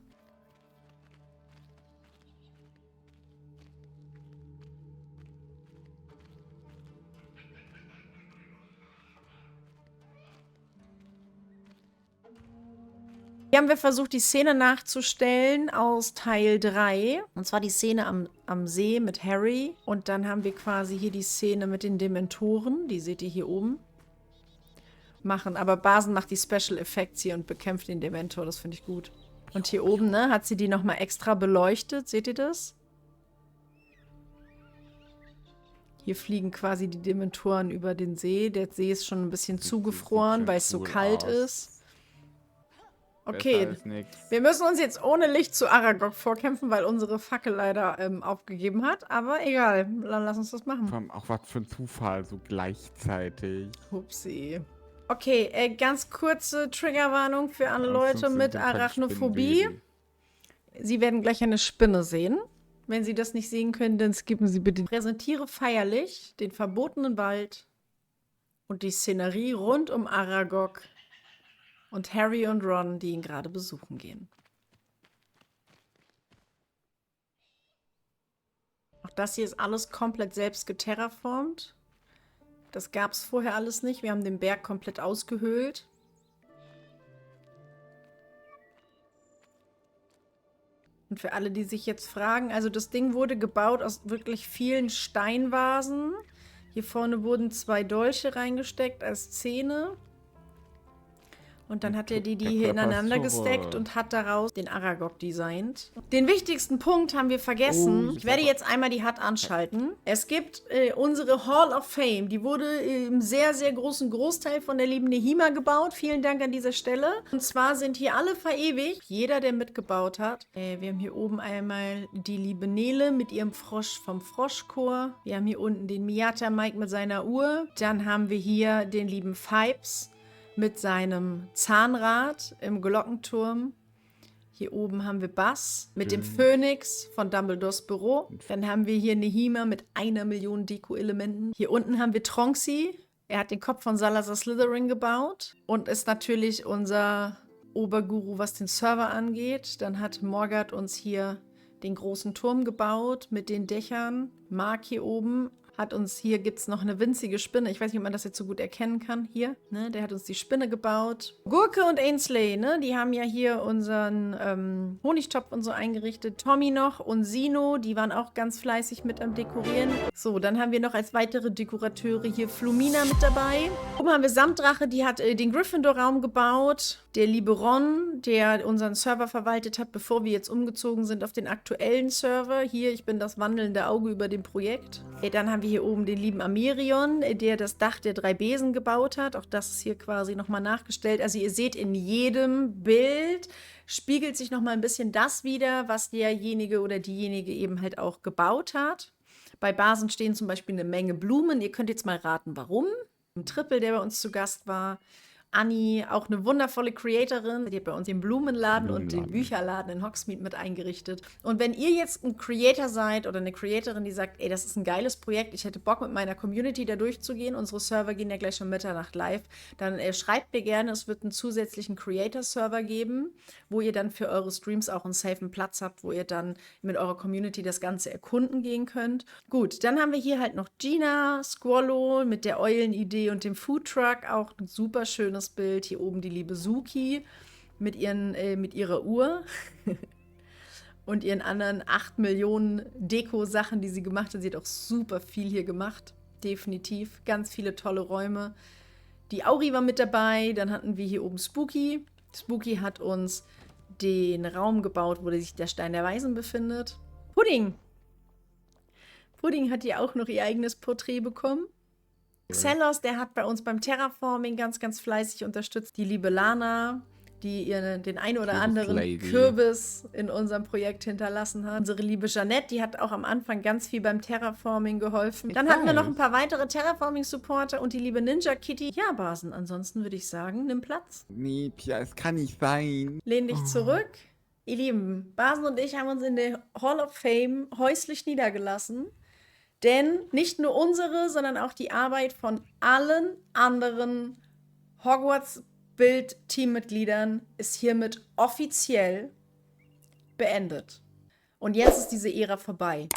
Hier haben wir versucht, die Szene nachzustellen aus Teil 3. Und zwar die Szene am See mit Harry. Und dann haben wir quasi hier die Szene mit den Dementoren. Die seht ihr hier oben. Aber Basen macht die Special Effects hier und bekämpft den Dementor. Das finde ich gut. Und hier oben, ne, hat sie die nochmal extra beleuchtet. Seht ihr das? Hier fliegen quasi die Dementoren über den See. Der See ist schon ein bisschen zugefroren, weil es so kalt ist. Okay, wir müssen uns jetzt ohne Licht zu Aragog vorkämpfen, weil unsere Fackel leider aufgegeben hat. Aber egal, dann lass uns das machen. Vor allem auch was für ein Zufall, so gleichzeitig. Upsi. Okay, ganz kurze Triggerwarnung für alle Leute mit Arachnophobie. Sie werden gleich eine Spinne sehen. Wenn Sie das nicht sehen können, dann skippen Sie bitte. Präsentiere feierlich den verbotenen Wald und die Szenerie rund um Aragog und Harry und Ron, die ihn gerade besuchen gehen. Auch das hier ist alles komplett selbst geterraformt. Das gab es vorher alles nicht. Wir haben den Berg komplett ausgehöhlt. Und für alle, die sich jetzt fragen, also das Ding wurde gebaut aus wirklich vielen Steinvasen. Hier vorne wurden 2 Dolche reingesteckt als Zähne. Und dann hat er die Der hier Körper ist ineinander zurück. gesteckt und hat daraus den Aragog designt. Den wichtigsten Punkt haben wir vergessen. Oh, Ich werde jetzt einmal die HUD anschalten. Es gibt unsere Hall of Fame. Die wurde im sehr, sehr großen Großteil von der lieben Nehima gebaut. Vielen Dank an dieser Stelle. Und zwar sind hier alle verewigt. Jeder, der mitgebaut hat. Wir haben hier oben einmal die liebe Nele mit ihrem Frosch vom Froschchor. Wir haben hier unten den Miyata Mike mit seiner Uhr. Dann haben wir hier den lieben Fipes mit seinem Zahnrad im Glockenturm. Hier oben haben wir Bass mit dem Phönix von Dumbledores Büro. Dann haben wir hier Nehima mit 1 Million Deko-Elementen. Hier unten haben wir Tronxy. Er hat den Kopf von Salazar Slytherin gebaut und ist natürlich unser Oberguru, was den Server angeht. Dann hat Morgard uns hier den großen Turm gebaut mit den Dächern. Mark hier oben hat uns, hier gibt es noch eine winzige Spinne. Ich weiß nicht, ob man das jetzt so gut erkennen kann. Hier, ne? Der hat uns die Spinne gebaut. Gurke und Ainsley, ne? Die haben ja hier unseren Honigtopf und so eingerichtet. Tommy noch und Sino, die waren auch ganz fleißig mit am Dekorieren. So, dann haben wir noch als weitere Dekorateure hier Flumina mit dabei. Oben haben wir Samtdrache, die hat den Gryffindor-Raum gebaut. Der liebe Ron, der unseren Server verwaltet hat, bevor wir jetzt umgezogen sind auf den aktuellen Server. Hier, ich bin das wandelnde Auge über dem Projekt. Dann haben wir hier oben den lieben Amerion, der das Dach der 3 Besen gebaut hat. Auch das ist hier quasi nochmal nachgestellt. Also ihr seht, in jedem Bild spiegelt sich nochmal ein bisschen das wider, was derjenige oder diejenige eben halt auch gebaut hat. Bei Basen stehen zum Beispiel eine Menge Blumen. Ihr könnt jetzt mal raten, warum. Ein Triple, der bei uns zu Gast war. Anni, auch eine wundervolle Creatorin, die hat bei uns den Blumenladen und den Bücherladen in Hogsmeade mit eingerichtet. Und wenn ihr jetzt ein Creator seid oder eine Creatorin, die sagt, ey, das ist ein geiles Projekt, ich hätte Bock mit meiner Community da durchzugehen, unsere Server gehen ja gleich um Mitternacht live, dann schreibt mir gerne, es wird einen zusätzlichen Creator-Server geben, wo ihr dann für eure Streams auch einen safen Platz habt, wo ihr dann mit eurer Community das Ganze erkunden gehen könnt. Gut, dann haben wir hier halt noch Gina, Squallow mit der Eulenidee und dem Foodtruck, auch ein super schönes Bild. Hier oben die liebe Suki mit ihrer Uhr und ihren anderen 8 Millionen Deko-Sachen, die sie gemacht hat. Sie hat auch super viel hier gemacht, definitiv. Ganz viele tolle Räume. Die Auri war mit dabei. Dann hatten wir hier oben Spooky. Spooky hat uns den Raum gebaut, wo sich der Stein der Weisen befindet. Pudding. Pudding hat hier auch noch ihr eigenes Porträt bekommen. Xelos, der hat bei uns beim Terraforming ganz, ganz fleißig unterstützt. Die liebe Lana, die ihr den ein oder anderen Kürbis in unserem Projekt hinterlassen hat. Unsere liebe Jeanette, die hat auch am Anfang ganz viel beim Terraforming geholfen. Dann hatten wir noch ein paar weitere Terraforming-Supporter und die liebe Ninja Kitty. Ja, Basen, ansonsten würde ich sagen, nimm Platz. Nee, Pia, es kann nicht sein. Lehn dich zurück. Ihr Lieben, Basen und ich haben uns in der Hall of Fame häuslich niedergelassen. Denn nicht nur unsere, sondern auch die Arbeit von allen anderen Hogwarts-Bild-Teammitgliedern ist hiermit offiziell beendet. Und jetzt ist diese Ära vorbei.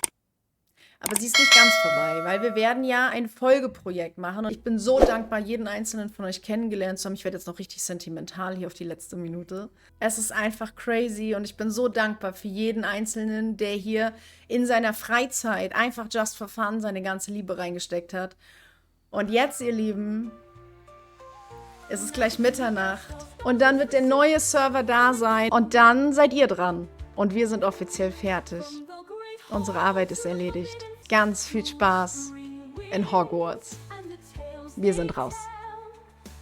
Aber sie ist nicht ganz vorbei, weil wir werden ja ein Folgeprojekt machen. Und ich bin so dankbar, jeden einzelnen von euch kennengelernt zu haben. Ich werde jetzt noch richtig sentimental hier auf die letzte Minute. Es ist einfach crazy und ich bin so dankbar für jeden Einzelnen, der hier in seiner Freizeit einfach just for fun seine ganze Liebe reingesteckt hat. Und jetzt, ihr Lieben, ist es gleich Mitternacht. Und dann wird der neue Server da sein. Und dann seid ihr dran. Und wir sind offiziell fertig. Unsere Arbeit ist erledigt. Ganz viel Spaß in Hogwarts. Wir sind raus.